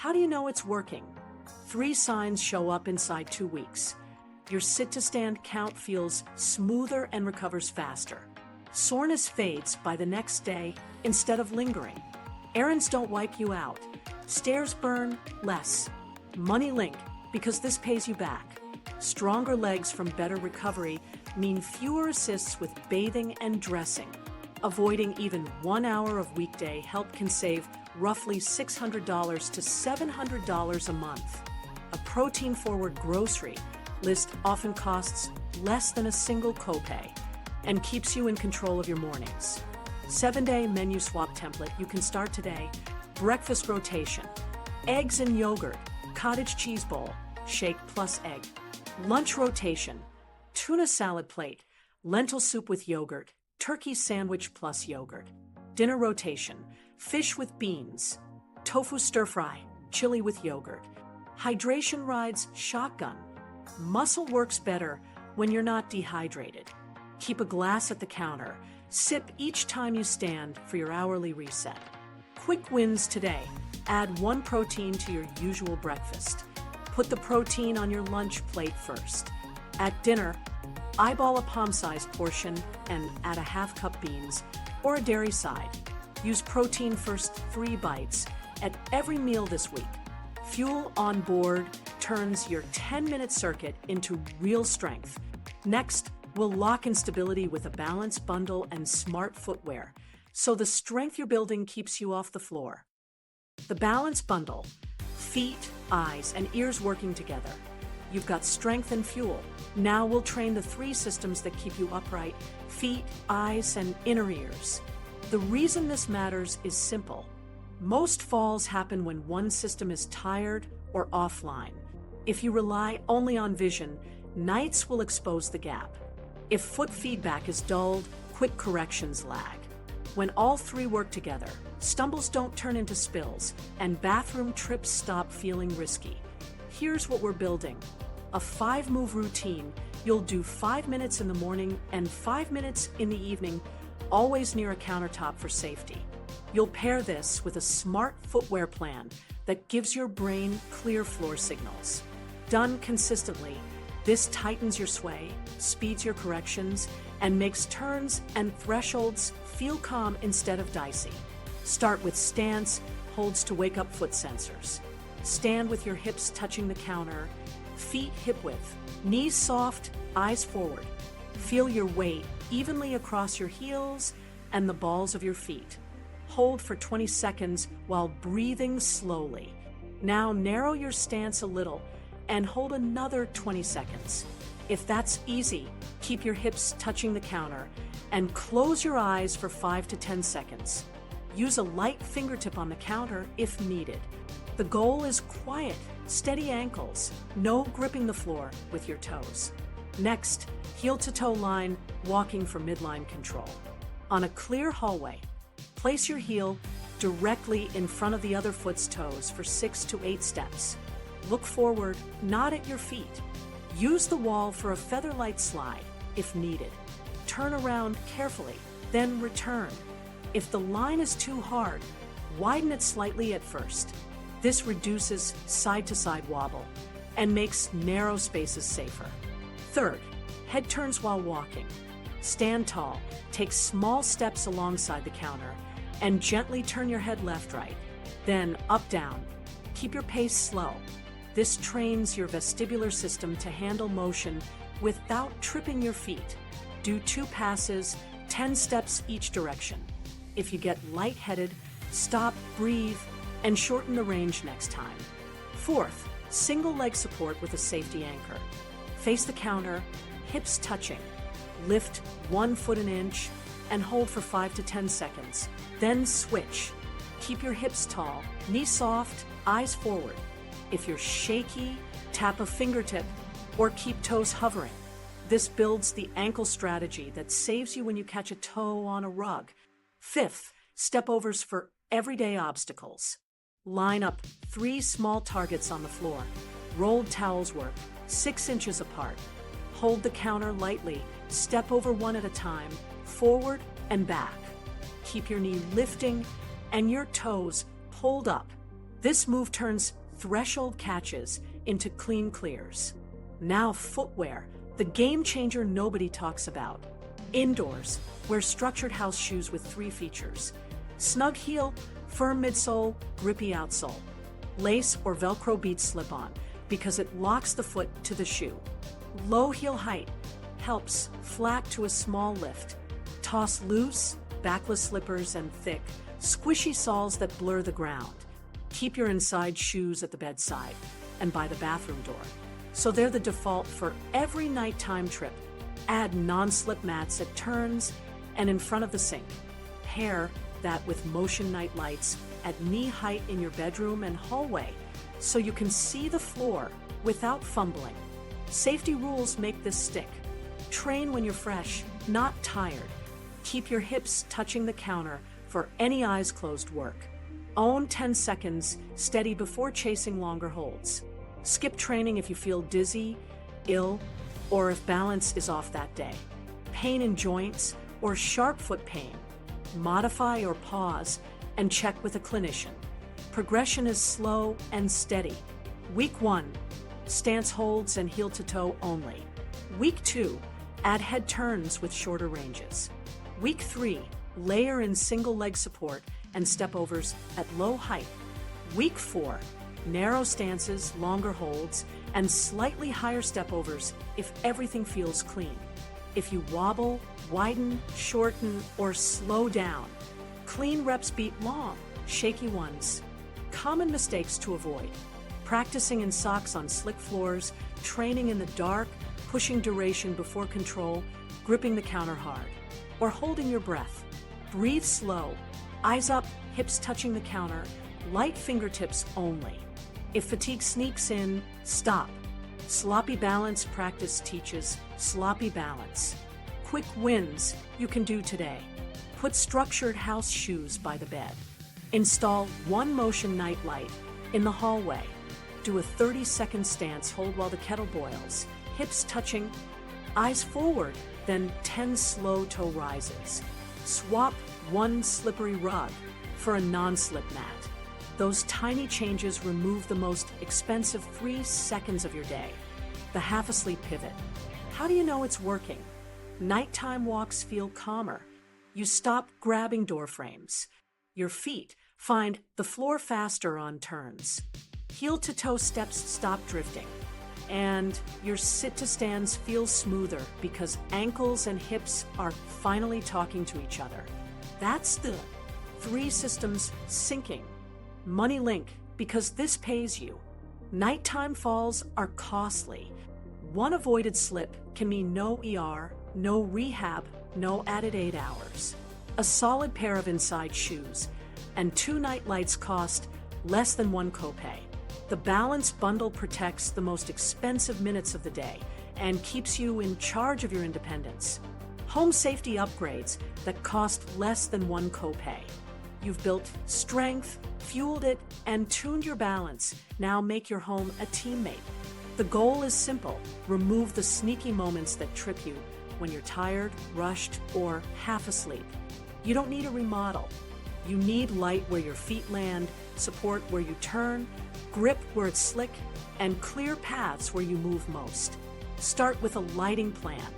How do you know it's working? 3 signs show up inside 2 weeks. Your sit-to-stand count feels smoother and recovers faster. Soreness fades by the next day instead of lingering. Errands don't wipe you out. Stairs burn less. Money link, because this pays you back. Stronger legs from better recovery mean fewer assists with bathing and dressing. Avoiding even 1 hour of weekday help can save roughly $600 to $700 a month. A protein-forward grocery list often costs less than a single copay and keeps you in control of your mornings. 7-day menu swap template you can start today. Breakfast rotation: eggs and yogurt, cottage cheese bowl, shake plus egg. Lunch rotation: tuna salad plate, lentil soup with yogurt, turkey sandwich plus yogurt. Dinner rotation: fish with beans, tofu stir-fry, chili with yogurt. Hydration rides shotgun. Muscle works better when you're not dehydrated. Keep a glass at the counter. Sip each time you stand for your hourly reset. Quick wins today: add 1 protein to your usual breakfast. Put the protein on your lunch plate first. At dinner, eyeball a palm-sized portion and add a half cup beans or a dairy side. Use protein first 3 bites at every meal this week. Fuel on board turns your 10-minute circuit into real strength. Next, we'll lock in stability with a balanced bundle and smart footwear, so the strength you're building keeps you off the floor. The balance bundle: feet, eyes, and ears working together. You've got strength and fuel. Now we'll train the 3 systems that keep you upright: feet, eyes, and inner ears. The reason this matters is simple. Most falls happen when one system is tired or offline. If you rely only on vision, nights will expose the gap. If foot feedback is dulled, quick corrections lag. When all three work together, stumbles don't turn into spills, and bathroom trips stop feeling risky. Here's what we're building. A 5-move routine. You'll do 5 minutes in the morning and 5 minutes in the evening, always near a countertop for safety. You'll pair this with a smart footwear plan that gives your brain clear floor signals. Done consistently, this tightens your sway, speeds your corrections, and makes turns and thresholds feel calm instead of dicey. Start with stance, holds to wake up foot sensors. Stand with your hips touching the counter, feet hip width, knees soft, eyes forward. Feel your weight evenly across your heels and the balls of your feet. Hold for 20 seconds while breathing slowly. Now narrow your stance a little and hold another 20 seconds. If that's easy, keep your hips touching the counter and close your eyes for 5 to 10 seconds. Use a light fingertip on the counter if needed. The goal is quiet, steady ankles, no gripping the floor with your toes. Next, heel-to-toe line, walking for midline control. On a clear hallway, place your heel directly in front of the other foot's toes for 6 to 8 steps. Look forward, not at your feet. Use the wall for a feather-light slide if needed. Turn around carefully, then return. If the line is too hard, widen it slightly at first. This reduces side-to-side wobble and makes narrow spaces safer. Third, head turns while walking. Stand tall, take small steps alongside the counter, and gently turn your head left-right, then up-down. Keep your pace slow. This trains your vestibular system to handle motion without tripping your feet. Do 2 passes, 10 steps each direction. If you get lightheaded, stop, breathe, and shorten the range next time. Fourth, single leg support with a safety anchor. Face the counter, hips touching. Lift 1 foot an inch and hold for 5 to 10 seconds. Then switch. Keep your hips tall, knees soft, eyes forward. If you're shaky, tap a fingertip or keep toes hovering. This builds the ankle strategy that saves you when you catch a toe on a rug. Fifth, step overs for everyday obstacles. Line up 3 small targets on the floor. Rolled towels work, 6 inches apart. Hold the counter lightly, step over one at a time, forward and back. Keep your knee lifting and your toes pulled up. This move turns threshold catches into clean clears. Now footwear, the game changer nobody talks about. Indoors, wear structured house shoes with 3 features. Snug heel, firm midsole, grippy outsole. Lace or Velcro bead slip-on because it locks the foot to the shoe. Low heel height helps flat to a small lift. Toss loose, backless slippers and thick, squishy soles that blur the ground. Keep your inside shoes at the bedside and by the bathroom door, so they're the default for every nighttime trip. Add non-slip mats at turns and in front of the sink. Pair that with motion night lights at knee height in your bedroom and hallway, so you can see the floor without fumbling. Safety rules make this stick. Train when you're fresh, not tired. Keep your hips touching the counter for any eyes closed work. Own 10 seconds, steady before chasing longer holds. Skip training if you feel dizzy, ill, or if balance is off that day. Pain in joints or sharp foot pain. Modify or pause and check with a clinician. Progression is slow and steady. Week 1, stance holds and heel to toe only. Week 2, add head turns with shorter ranges. Week 3, layer in single leg support and step overs at low height. Week 4, narrow stances, longer holds, and slightly higher step overs if everything feels clean. If you wobble, widen, shorten, or slow down, clean reps beat long, shaky ones. Common mistakes to avoid: practicing in socks on slick floors, training in the dark, pushing duration before control, gripping the counter hard, or holding your breath. Breathe slow, eyes up, hips touching the counter, light fingertips only. If fatigue sneaks in, stop. Sloppy balance practice teaches sloppy balance. Quick wins you can do today. Put structured house shoes by the bed. Install one motion night light in the hallway. Do a 30-second stance hold while the kettle boils. Hips touching, eyes forward, then 10 slow toe rises. Swap one slippery rug for a non-slip mat. Those tiny changes remove the most expensive 3 seconds of your day. The half-asleep pivot. How do you know it's working? Nighttime walks feel calmer. You stop grabbing door frames. Your feet find the floor faster on turns. Heel-to-toe steps stop drifting. And your sit-to-stands feel smoother because ankles and hips are finally talking to each other. That's the 3 systems syncing. Money Link, because this pays you. Nighttime falls are costly. One avoided slip can mean no ER, no rehab, no added 8 hours. A solid pair of inside shoes and 2 night lights cost less than 1 copay. The Balance Bundle protects the most expensive minutes of the day and keeps you in charge of your independence. Home safety upgrades that cost less than 1 copay. You've built strength, fueled it, and tuned your balance. Now make your home a teammate. The goal is simple. Remove the sneaky moments that trip you when you're tired, rushed, or half asleep. You don't need a remodel. You need light where your feet land, support where you turn, grip where it's slick, and clear paths where you move most. Start with a lighting plan.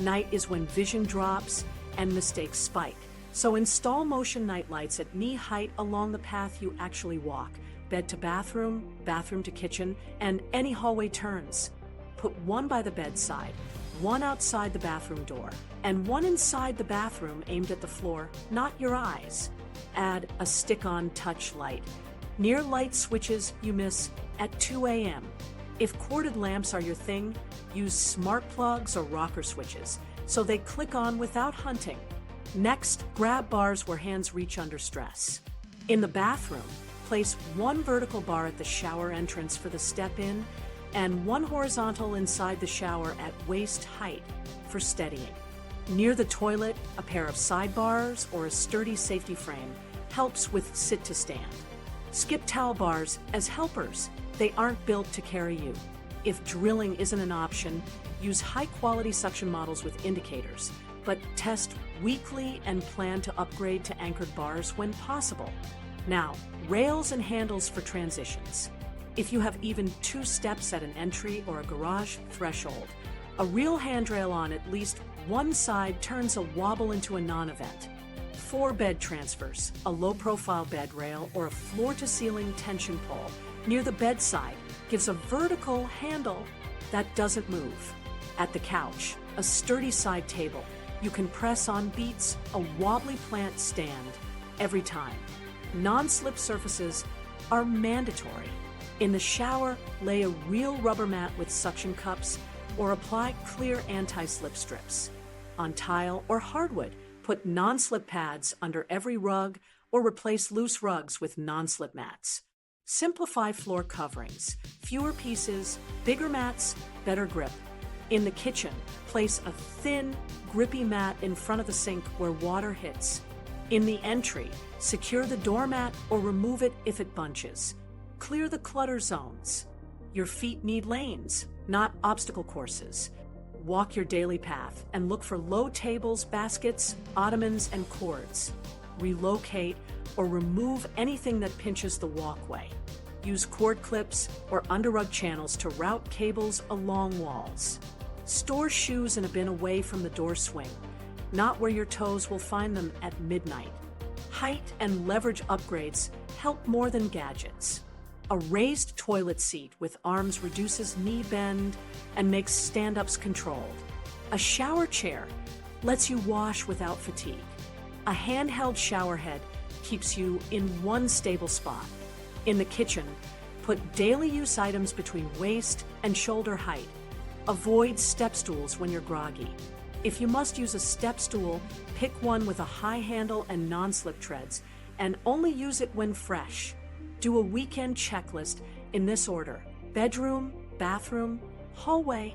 Night is when vision drops and mistakes spike. So install motion night lights at knee height along the path you actually walk. Bed to bathroom, bathroom to kitchen, and any hallway turns. Put one by the bedside, one outside the bathroom door, and one inside the bathroom aimed at the floor, not your eyes. Add a stick-on touch light near light switches you miss at 2 a.m. If corded lamps are your thing, use smart plugs or rocker switches so they click on without hunting. Next, grab bars where hands reach under stress. In the bathroom, place one vertical bar at the shower entrance for the step-in and one horizontal inside the shower at waist height for steadying. Near the toilet, a pair of sidebars or a sturdy safety frame helps with sit-to-stand. Skip towel bars as helpers. They aren't built to carry you. If drilling isn't an option, use high-quality suction models with indicators, but test weekly and plan to upgrade to anchored bars when possible. Now, rails and handles for transitions. If you have even 2 steps at an entry or a garage threshold, a real handrail on at least one side turns a wobble into a non-event. 4 bed transfers, a low-profile bed rail, or a floor-to-ceiling tension pole near the bedside gives a vertical handle that doesn't move. At the couch, a sturdy side table. You can press on beats, a wobbly plant stand every time. Non-slip surfaces are mandatory. In the shower, lay a real rubber mat with suction cups or apply clear anti-slip strips. On tile or hardwood, put non-slip pads under every rug or replace loose rugs with non-slip mats. Simplify floor coverings. Fewer pieces, bigger mats, better grip. In the kitchen, place a thin, grippy mat in front of the sink where water hits. In the entry, secure the doormat or remove it if it bunches. Clear the clutter zones. Your feet need lanes, not obstacle courses. Walk your daily path and look for low tables, baskets, ottomans, and cords. Relocate or remove anything that pinches the walkway. Use cord clips or under-rug channels to route cables along walls. Store shoes in a bin away from the door swing, not where your toes will find them at midnight. Height and leverage upgrades help more than gadgets. A raised toilet seat with arms reduces knee bend and makes stand-ups controlled. A shower chair lets you wash without fatigue. A handheld shower head keeps you in one stable spot. In the kitchen, put daily use items between waist and shoulder height. Avoid step stools when you're groggy. If you must use a step stool, pick one with a high handle and non-slip treads, and only use it when fresh. Do a weekend checklist in this order: bedroom, bathroom, hallway.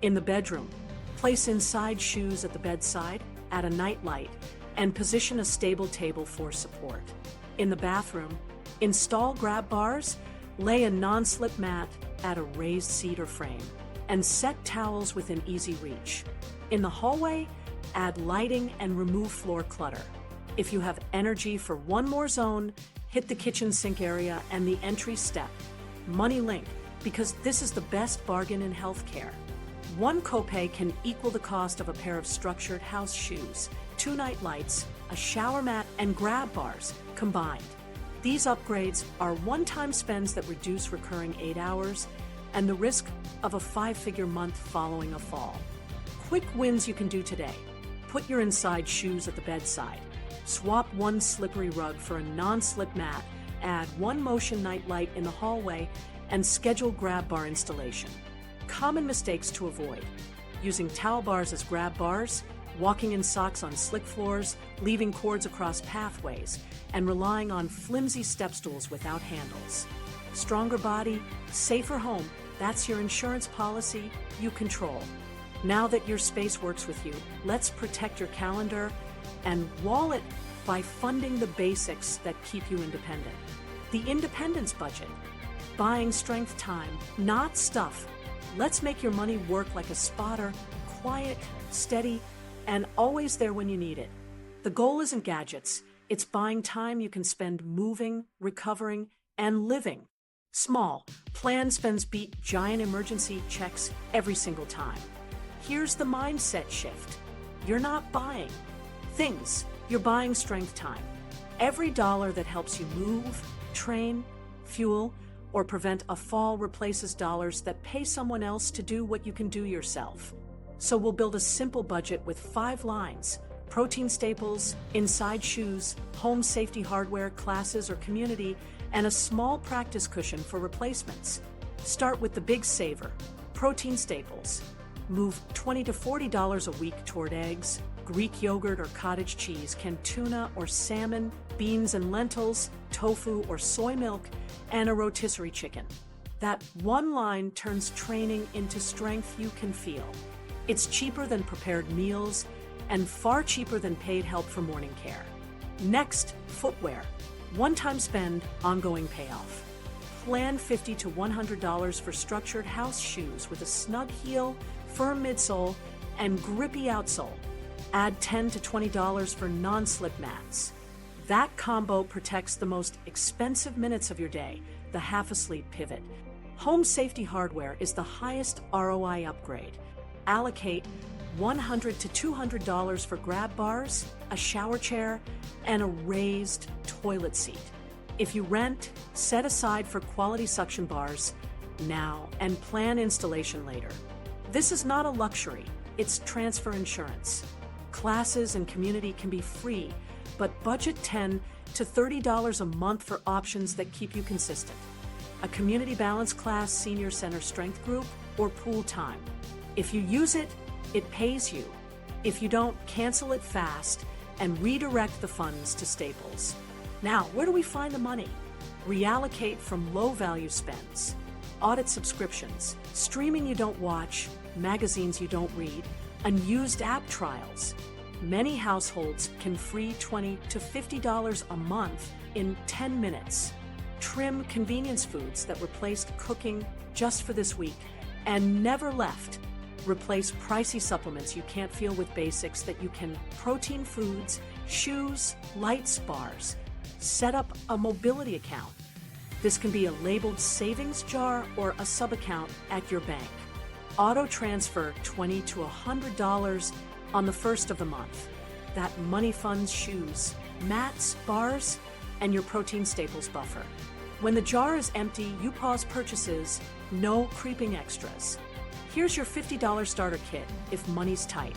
In the bedroom, place inside shoes at the bedside, add a night light, and position a stable table for support. In the bathroom, install grab bars, lay a non-slip mat, add a raised seat or frame, and set towels within easy reach. In the hallway, add lighting and remove floor clutter. If you have energy for one more zone, hit the kitchen sink area and the entry step. Money Link, because this is the best bargain in healthcare. One copay can equal the cost of a pair of structured house shoes, 2 night lights, a shower mat, and grab bars combined. These upgrades are one-time spends that reduce recurring 8 hours and the risk of a 5-figure month following a fall. Quick wins you can do today. Put your inside shoes at the bedside. Swap one slippery rug for a non-slip mat. Add one motion night light in the hallway and schedule grab bar installation. Common mistakes to avoid: using towel bars as grab bars, walking in socks on slick floors, leaving cords across pathways, and relying on flimsy step stools without handles. Stronger body, safer home. That's your insurance policy you control. Now that your space works with you, let's protect your calendar and wallet by funding the basics that keep you independent. The Independence Budget. Buying strength time, not stuff. Let's make your money work like a spotter, quiet, steady, and always there when you need it. The goal isn't gadgets, it's buying time you can spend moving, recovering, and living. Small, planned spends beat giant emergency checks every single time. Here's the mindset shift. You're not buying things, you're buying strength time. Every dollar that helps you move, train, fuel, or prevent a fall replaces dollars that pay someone else to do what you can do yourself. So we'll build a simple budget with 5 lines: protein staples, inside shoes, home safety hardware, classes or community, and a small practice cushion for replacements. Start with the big saver, protein staples. Move $20 to $40 a week toward eggs, Greek yogurt or cottage cheese, canned tuna or salmon, beans and lentils, tofu or soy milk, and a rotisserie chicken. That one line turns training into strength you can feel. It's cheaper than prepared meals and far cheaper than paid help for morning care. Next, footwear. One-time spend, ongoing payoff. Plan $50 to $100 for structured house shoes with a snug heel, firm midsole, and grippy outsole. Add $10 to $20 for non-slip mats. That combo protects the most expensive minutes of your day, the half-asleep pivot. Home safety hardware is the highest ROI upgrade. Allocate $100 to $200 for grab bars, a shower chair, and a raised toilet seat. If you rent, set aside for quality suction bars now and plan installation later. This is not a luxury, it's transfer insurance. Classes and community can be free, but budget $10 to $30 a month for options that keep you consistent. A community balance class, senior center strength group, or pool time. If you use it, it pays you. If you don't, cancel it fast and redirect the funds to staples. Now, where do we find the money? Reallocate from low-value spends. Audit subscriptions, streaming you don't watch, magazines you don't read, unused app trials. Many households can free $20 to $50 a month in 10 minutes. Trim convenience foods that replaced cooking just for this week and never left. Replace pricey supplements you can't feel with basics that you can. Protein foods, shoes, lights, bars. Set up a mobility account. This can be a labeled savings jar or a sub-account at your bank. Auto transfer $20 to $100 on the first of the month. That money funds shoes, mats, bars, and your protein staples buffer. When the jar is empty, you pause purchases, no creeping extras. Here's your $50 starter kit if money's tight.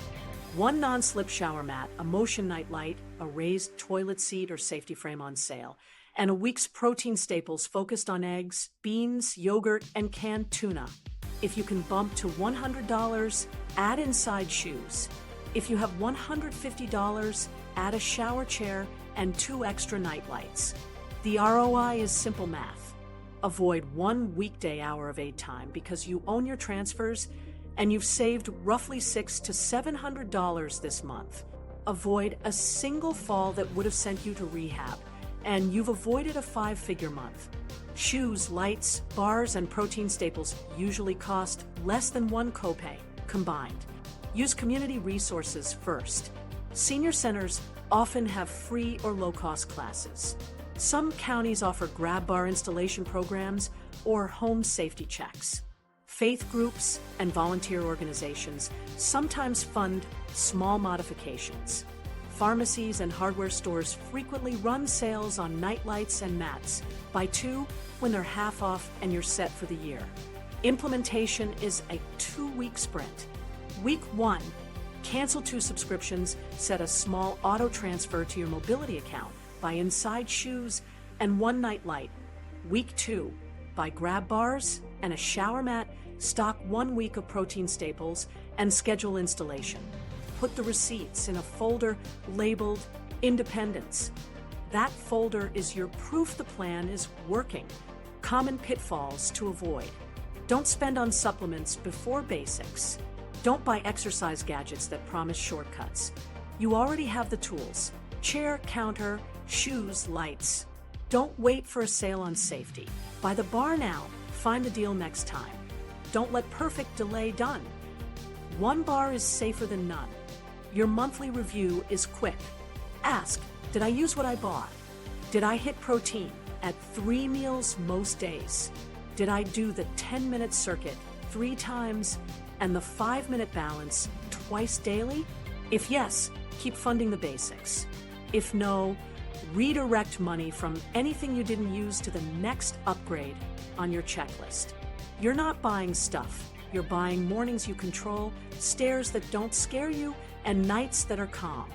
One non-slip shower mat, a motion night light, a raised toilet seat or safety frame on sale, and a week's protein staples focused on eggs, beans, yogurt, and canned tuna. If you can bump to $100, add inside shoes. If you have $150, add a shower chair and 2 extra night lights. The ROI is simple math. Avoid 1 weekday hour of aid time because you own your transfers and you've saved roughly $600 to $700 this month. Avoid a single fall that would have sent you to rehab, and you've avoided a 5-figure month. Shoes, lights, bars, and protein staples usually cost less than 1 copay combined. Use community resources first. Senior centers often have free or low-cost classes. Some counties offer grab bar installation programs or home safety checks. Faith groups and volunteer organizations sometimes fund small modifications. Pharmacies and hardware stores frequently run sales on nightlights and mats. Buy 2 when they're half off and you're set for the year. Implementation is a 2-week sprint. Week 1, cancel 2 subscriptions, set a small auto transfer to your mobility account, buy inside shoes and 1 night light. Week 2, buy grab bars and a shower mat, stock 1 week of protein staples, and schedule installation. Put the receipts in a folder labeled Independence. That folder is your proof the plan is working. Common pitfalls to avoid. Don't spend on supplements before basics. Don't buy exercise gadgets that promise shortcuts. You already have the tools: chair, counter, shoes, lights. Don't wait for a sale on safety. Buy the bar now, find the deal next time. Don't let perfect delay done. 1 bar is safer than none. Your monthly review is quick. Ask, did I use what I bought? Did I hit protein at 3 meals most days? Did I do the 10-minute circuit 3 times and the 5-minute balance twice daily? If yes, keep funding the basics. If no, redirect money from anything you didn't use to the next upgrade on your checklist. You're not buying stuff. You're buying mornings you control, stairs that don't scare you, and nights that are calm.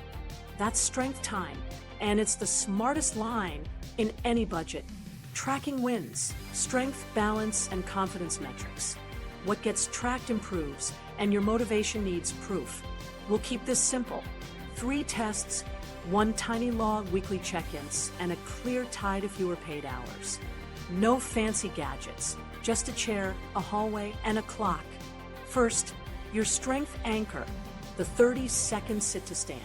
That's strength time, and it's the smartest line in any budget. Tracking wins, strength, balance, and confidence metrics. What gets tracked improves, and your motivation needs proof. We'll keep this simple. 3 tests, 1 tiny log weekly check-ins, and a clear tie to fewer paid hours. No fancy gadgets, just a chair, a hallway, and a clock. First, your strength anchor, the 30-second sit to stand.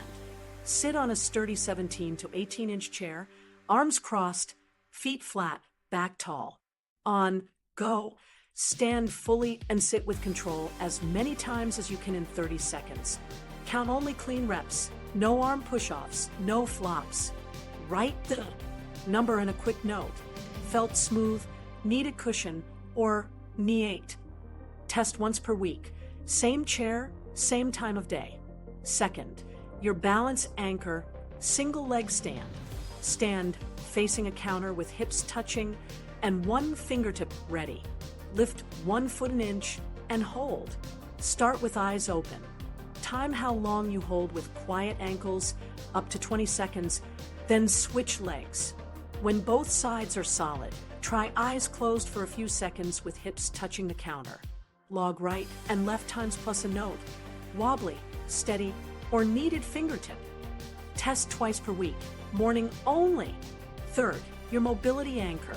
Sit on a sturdy 17 to 18-inch chair, arms crossed, feet flat, back tall. On, go. Stand fully and sit with control as many times as you can in 30 seconds. Count only clean reps, no arm push-offs, no flops. Write the number and a quick note. Felt smooth, needed cushion, or knee ached. Test once per week. Same chair, same time of day. Second, your balance anchor, single leg stand. Stand facing a counter with hips touching and 1 fingertip ready. Lift 1 foot an inch and hold. Start with eyes open. Time how long you hold with quiet ankles, up to 20 seconds, then switch legs. When both sides are solid, try eyes closed for a few seconds with hips touching the counter. Log right and left times plus a note. Wobbly, steady, or needed fingertip. Test twice per week, morning only. Third, your mobility anchor.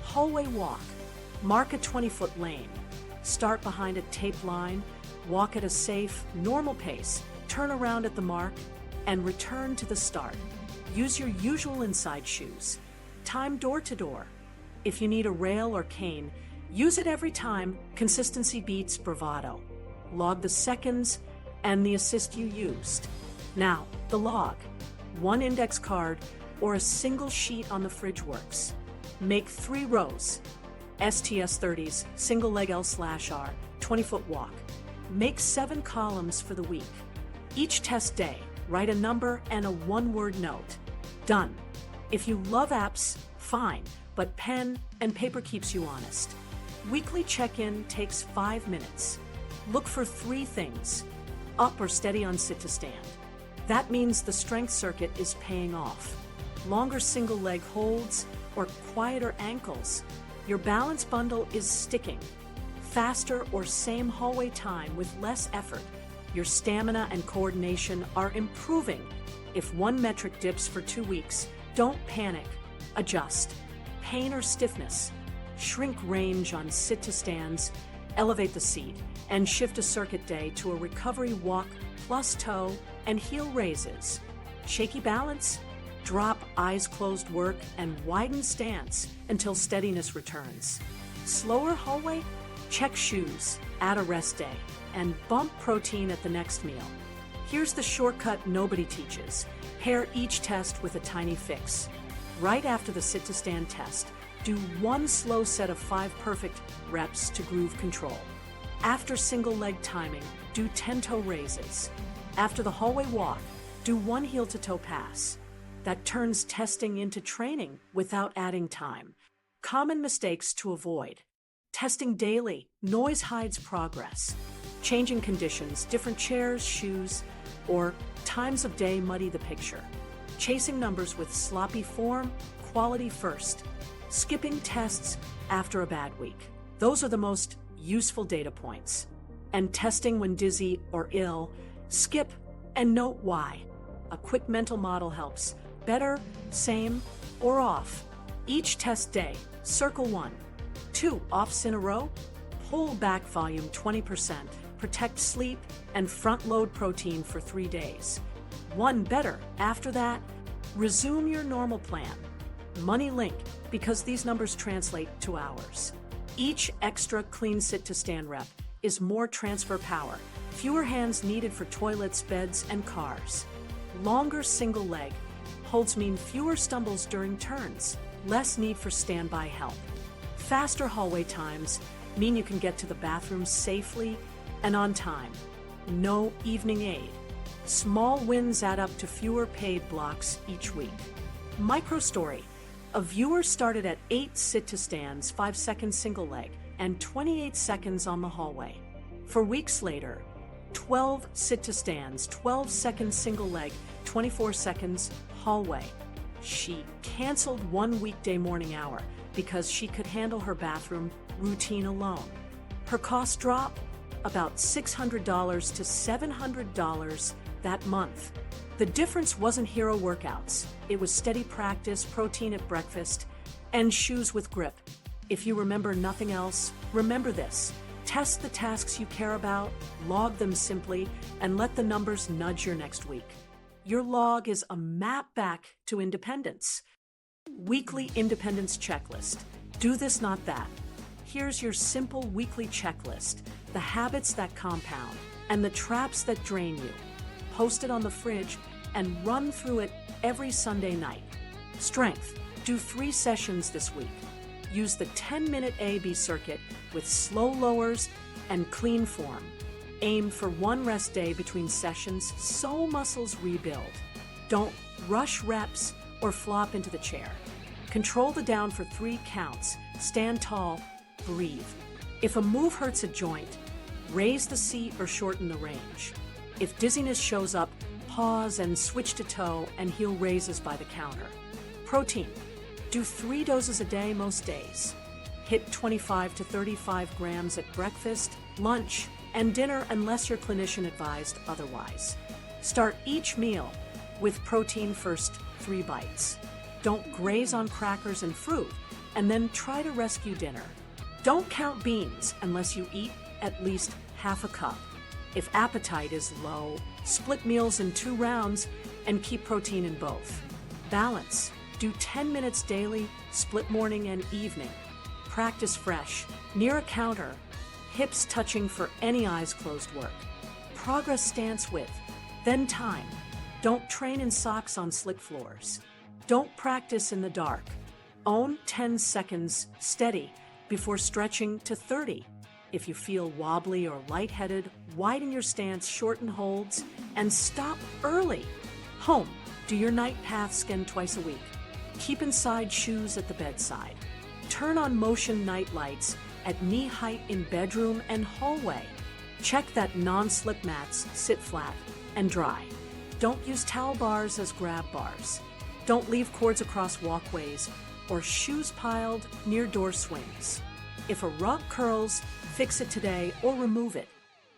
Hallway walk. Mark a 20-foot lane. Start behind a taped line, walk at a safe, normal pace, turn around at the mark, and return to the start. Use your usual inside shoes. Time door to door. If you need a rail or cane, use it every time. Consistency beats bravado. Log the seconds and the assist you used. Now, the log. 1 index card or a single sheet on the fridge works. Make 3 rows. STS 30s, single leg L/R, 20-foot walk. Make 7 columns for the week. Each test day, write a number and a 1-word note. Done. If you love apps, fine, but pen and paper keeps you honest. Weekly check-in takes 5 minutes. Look for 3 things: up or steady on sit to stand. That means the strength circuit is paying off. Longer single leg holds or quieter ankles. Your balance bundle is sticking. Faster or same hallway time with less effort. Your stamina and coordination are improving. If one metric dips for 2 weeks, don't panic. Adjust. Pain or stiffness? Shrink range on sit-to-stands, elevate the seat, and shift a circuit day to a recovery walk plus toe and heel raises. Shaky balance? Drop eyes closed work and widen stance until steadiness returns. Slower hallway? Check shoes, add a rest day, and bump protein at the next meal. Here's the shortcut nobody teaches. Pair each test with a tiny fix. Right after the sit-to-stand test, do one slow set of 5 perfect reps to groove control. After single leg timing, do 10 toe raises. After the hallway walk, do 1 heel to toe pass. That turns testing into training without adding time. Common mistakes to avoid. Testing daily, noise hides progress. Changing conditions, different chairs, shoes, or times of day muddy the picture. Chasing numbers with sloppy form, quality first. Skipping tests after a bad week. Those are the most useful data points. And testing when dizzy or ill, skip and note why. A quick mental model helps. Better, same, or off. Each test day, circle 1. 2 offs in a row, pull back volume 20%, protect sleep, and front load protein for 3 days. 1 better. After that, resume your normal plan. Money link, because these numbers translate to hours. Each extra clean sit-to-stand rep is more transfer power, fewer hands needed for toilets, beds, and cars. Longer single leg holds mean fewer stumbles during turns, less need for standby help. Faster hallway times mean you can get to the bathroom safely and on time. No evening aid. Small wins add up to fewer paid blocks each week. Micro story. A viewer started at 8 sit-to-stands, 5-second single leg, and 28 seconds on the hallway. For weeks later, 12 sit-to-stands, 12-second single leg, 24 seconds hallway. She canceled 1 weekday morning hour because she could handle her bathroom routine alone. Her costs drop about $600 to $700 that month. The difference wasn't hero workouts. It was steady practice, protein at breakfast, and shoes with grip. If you remember nothing else, remember this. Test the tasks you care about, log them simply, and let the numbers nudge your next week. Your log is a map back to independence. Weekly independence checklist. Do this, not that. Here's your simple weekly checklist. The habits that compound and the traps that drain you. Post it on the fridge and run through it every Sunday night. Strength. Do 3 sessions this week. Use the 10-minute A-B circuit with slow lowers and clean form. Aim for 1 rest day between sessions so muscles rebuild. Don't rush reps or flop into the chair. Control the down for 3 counts. Stand tall, breathe. If a move hurts a joint, raise the seat or shorten the range. If dizziness shows up, pause and switch to toe and heel raises by the counter. Protein. Do 3 doses a day most days. Hit 25 to 35 grams at breakfast, lunch, and dinner unless your clinician advised otherwise. Start each meal with protein first 3 bites. Don't graze on crackers and fruit, and then try to rescue dinner. Don't count beans unless you eat at least half a cup. If appetite is low, split meals in 2 rounds and keep protein in both. Balance. Do 10 minutes daily, split morning and evening. Practice fresh, near a counter, hips touching for any eyes closed work. Progress stance width, then time. Don't train in socks on slick floors. Don't practice in the dark. Own 10 seconds steady before stretching to 30. If you feel wobbly or lightheaded, widen your stance, shorten holds, and stop early. Home. Do your night path scan twice a week. Keep inside shoes at the bedside. Turn on motion night lights at knee height in bedroom and hallway. Check that non-slip mats sit flat and dry. Don't use towel bars as grab bars. Don't leave cords across walkways or shoes piled near door swings. If a rug curls, fix it today or remove it.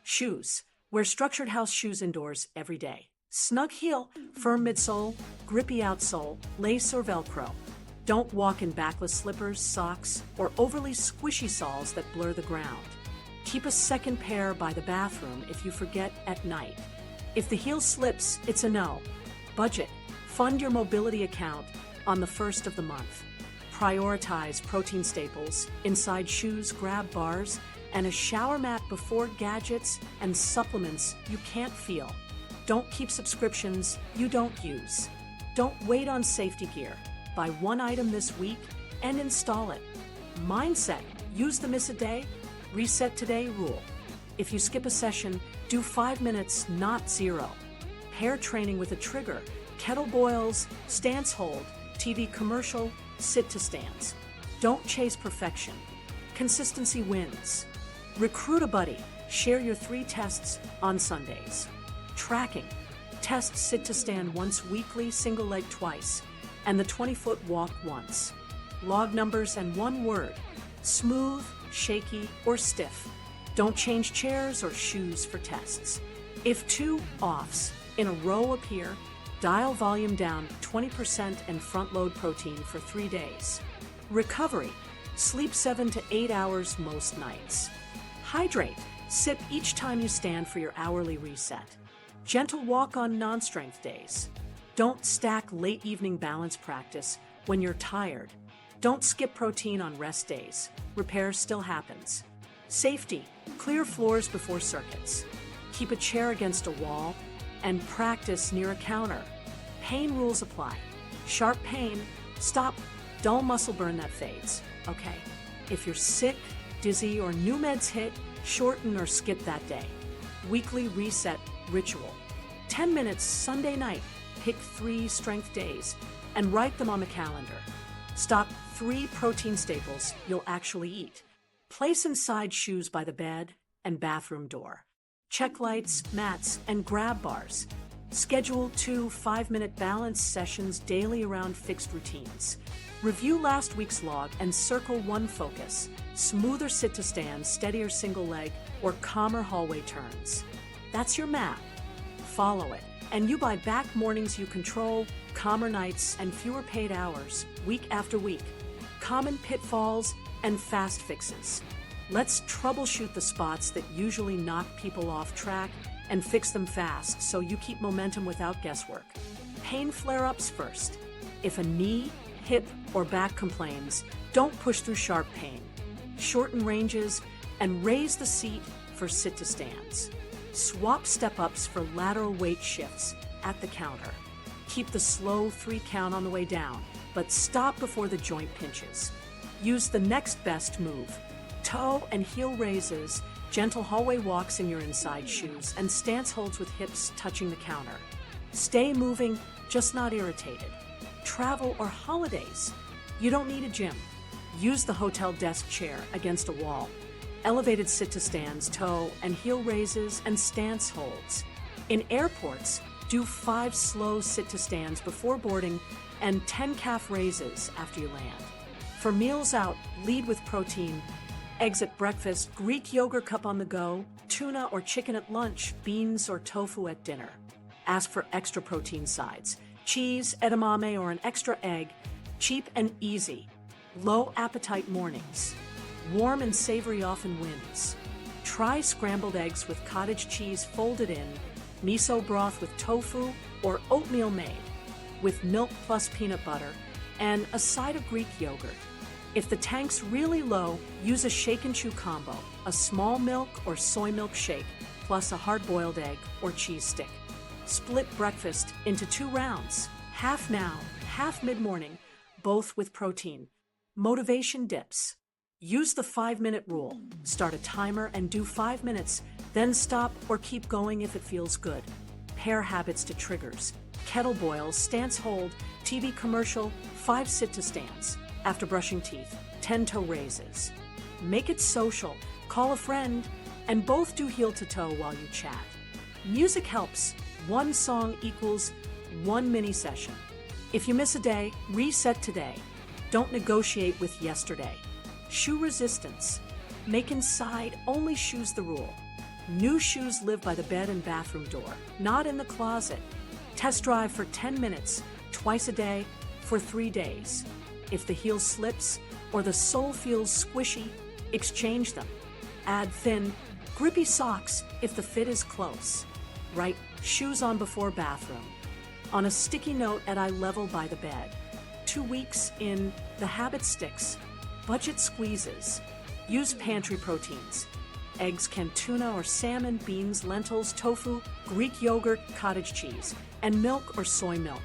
Shoes. Wear structured house shoes indoors every day. Snug heel, firm midsole, grippy outsole, lace or Velcro. Don't walk in backless slippers, socks, or overly squishy soles that blur the ground. Keep a second pair by the bathroom if you forget at night. If the heel slips, it's a no. Budget. Fund your mobility account on the first of the month. Prioritize protein staples, inside shoes, grab bars, and a shower mat before gadgets and supplements you can't feel. Don't keep subscriptions you don't use. Don't wait on safety gear. Buy one item this week and install it. Mindset. Use the miss a day, reset today rule. If you skip a session, do 5 minutes, not 0. Pair training with a trigger, kettlebells, stance hold, TV commercial, sit to stands. Don't chase perfection. Consistency wins. Recruit a buddy. Share your 3 tests on Sundays. Tracking. Test sit to stand once weekly, single leg twice, and the 20-foot walk once. Log numbers and one word. Smooth, shaky, or stiff. Don't change chairs or shoes for tests. If 2 offs in a row appear, dial volume down 20% and front load protein for 3 days. Recovery. Sleep 7 to 8 hours most nights. Hydrate. Sip each time you stand for your hourly reset. Gentle walk on non-strength days. Don't stack late evening balance practice when you're tired. Don't skip protein on rest days. Repair still happens. Safety. Clear floors before circuits. Keep a chair against a wall and practice near a counter. Pain rules apply. Sharp pain, stop. Dull muscle burn that fades. Okay. If you're sick, dizzy, or new meds hit, shorten or skip that day. Weekly reset ritual. 10 minutes Sunday night. Pick 3 strength days and write them on the calendar. Stock 3 protein staples you'll actually eat. Place inside shoes by the bed and bathroom door. Check lights, mats, and grab bars. Schedule 2 5-minute balance sessions daily around fixed routines. Review last week's log and circle one focus: smoother sit to stand, steadier single leg, or calmer hallway turns. That's your map. Follow it, and you buy back mornings you control, calmer nights, and fewer paid hours, week after week. Common pitfalls and fast fixes. Let's troubleshoot the spots that usually knock people off track and fix them fast so you keep momentum without guesswork. Pain flare-ups first. If a knee, hip, or back complains, don't push through sharp pain. Shorten ranges and raise the seat for sit-to-stands. Swap step-ups for lateral weight shifts at the counter. Keep the slow 3 count on the way down, but stop before the joint pinches. Use the next best move: toe and heel raises, gentle hallway walks in your inside shoes, and stance holds with hips touching the counter. Stay moving, just not irritated. Travel or holidays. You don't need a gym. Use the hotel desk chair against a wall. Elevated sit-to-stands, toe and heel raises, and stance holds. In airports, do 5 slow sit-to-stands before boarding and 10 calf raises after you land. For meals out, lead with protein. Eggs at breakfast, Greek yogurt cup on the go, tuna or chicken at lunch, beans or tofu at dinner. Ask for extra protein sides: cheese, edamame, or an extra egg. Cheap and easy. Low appetite mornings. Warm and savory often wins. Try scrambled eggs with cottage cheese folded in, miso broth with tofu, or oatmeal made, with milk plus peanut butter, and a side of Greek yogurt. If the tank's really low, use a shake and chew combo: a small milk or soy milk shake, plus a hard-boiled egg or cheese stick. Split breakfast into 2 rounds: half now, half mid-morning, both with protein. Motivation dips. Use the 5-minute rule. Start a timer and do 5 minutes, then stop or keep going if it feels good. Pair habits to triggers: kettlebells, stance hold, TV commercial, 5 sit-to-stands. After brushing teeth, 10 toe raises. Make it social. Call a friend, and both do heel to toe while you chat. Music helps. 1 song equals 1 mini session. If you miss a day, reset today. Don't negotiate with yesterday. Shoe resistance. Make inside only shoes the rule. New shoes live by the bed and bathroom door, not in the closet. Test drive for 10 minutes, twice a day, for 3 days. If the heel slips or the sole feels squishy, exchange them. Add thin, grippy socks if the fit is close. Write shoes on before bathroom on a sticky note at eye level by the bed. 2 weeks in, the habit sticks. Budget squeezes. Use pantry proteins. Eggs can tuna or salmon, beans, lentils, tofu, Greek yogurt, cottage cheese, and milk or soy milk.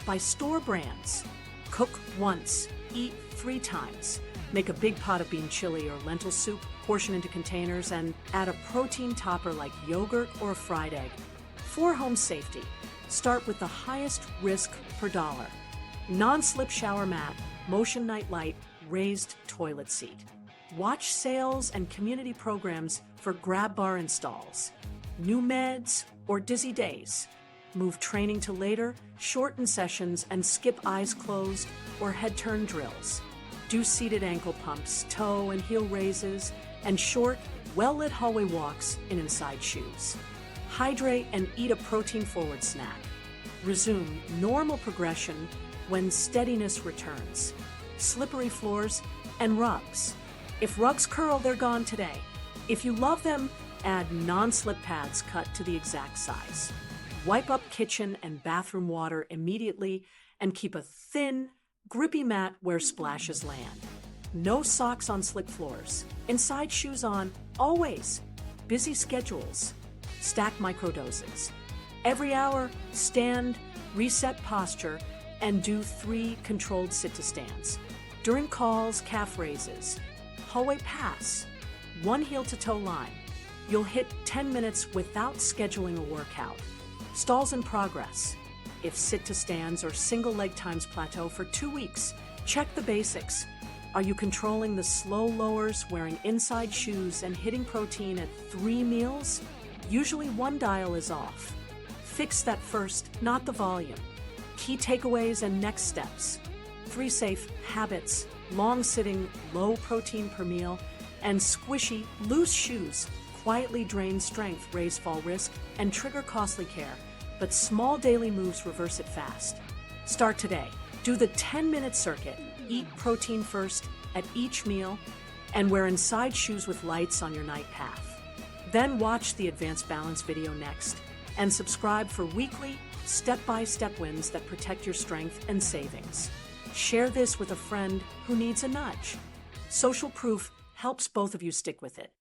Buy store brands. Cook once, eat 3 times. Make a big pot of bean chili or lentil soup, portion into containers, and add a protein topper like yogurt or a fried egg. For home safety, start with the highest risk per dollar. Non-slip shower mat, motion night light, raised toilet seat. Watch sales and community programs for grab bar installs. New meds or dizzy days. Move training to later, shorten sessions, and skip eyes closed or head turn drills. Do seated ankle pumps, toe and heel raises, and short, well-lit hallway walks in inside shoes. Hydrate and eat a protein-forward snack. Resume normal progression when steadiness returns. Slippery floors and rugs. If rugs curl, they're gone today. If you love them, add non-slip pads cut to the exact size. Wipe up kitchen and bathroom water immediately and keep a thin, grippy mat where splashes land. No socks on slick floors. Inside shoes on, always. Busy schedules. Stack microdoses. Every hour, stand, reset posture, and do 3 controlled sit-to-stands. During calls, calf raises. Hallway pass. 1 heel-to-toe line. You'll hit 10 minutes without scheduling a workout. Stalls in progress. If sit-to-stands or single leg times plateau for 2 weeks, check the basics. Are you controlling the slow lowers, wearing inside shoes, and hitting protein at 3 meals? Usually 1 dial is off. Fix that first, not the volume. Key takeaways and next steps. 3 safe habits: long sitting, low protein per meal, and squishy, loose shoes quietly drain strength, raise fall risk, and trigger costly care. But small daily moves reverse it fast. Start today. Do the 10-minute circuit. Eat protein first at each meal, and wear inside shoes with lights on your night path. Then watch the advanced balance video next, and subscribe for weekly, step-by-step wins that protect your strength and savings. Share this with a friend who needs a nudge. Social proof helps both of you stick with it.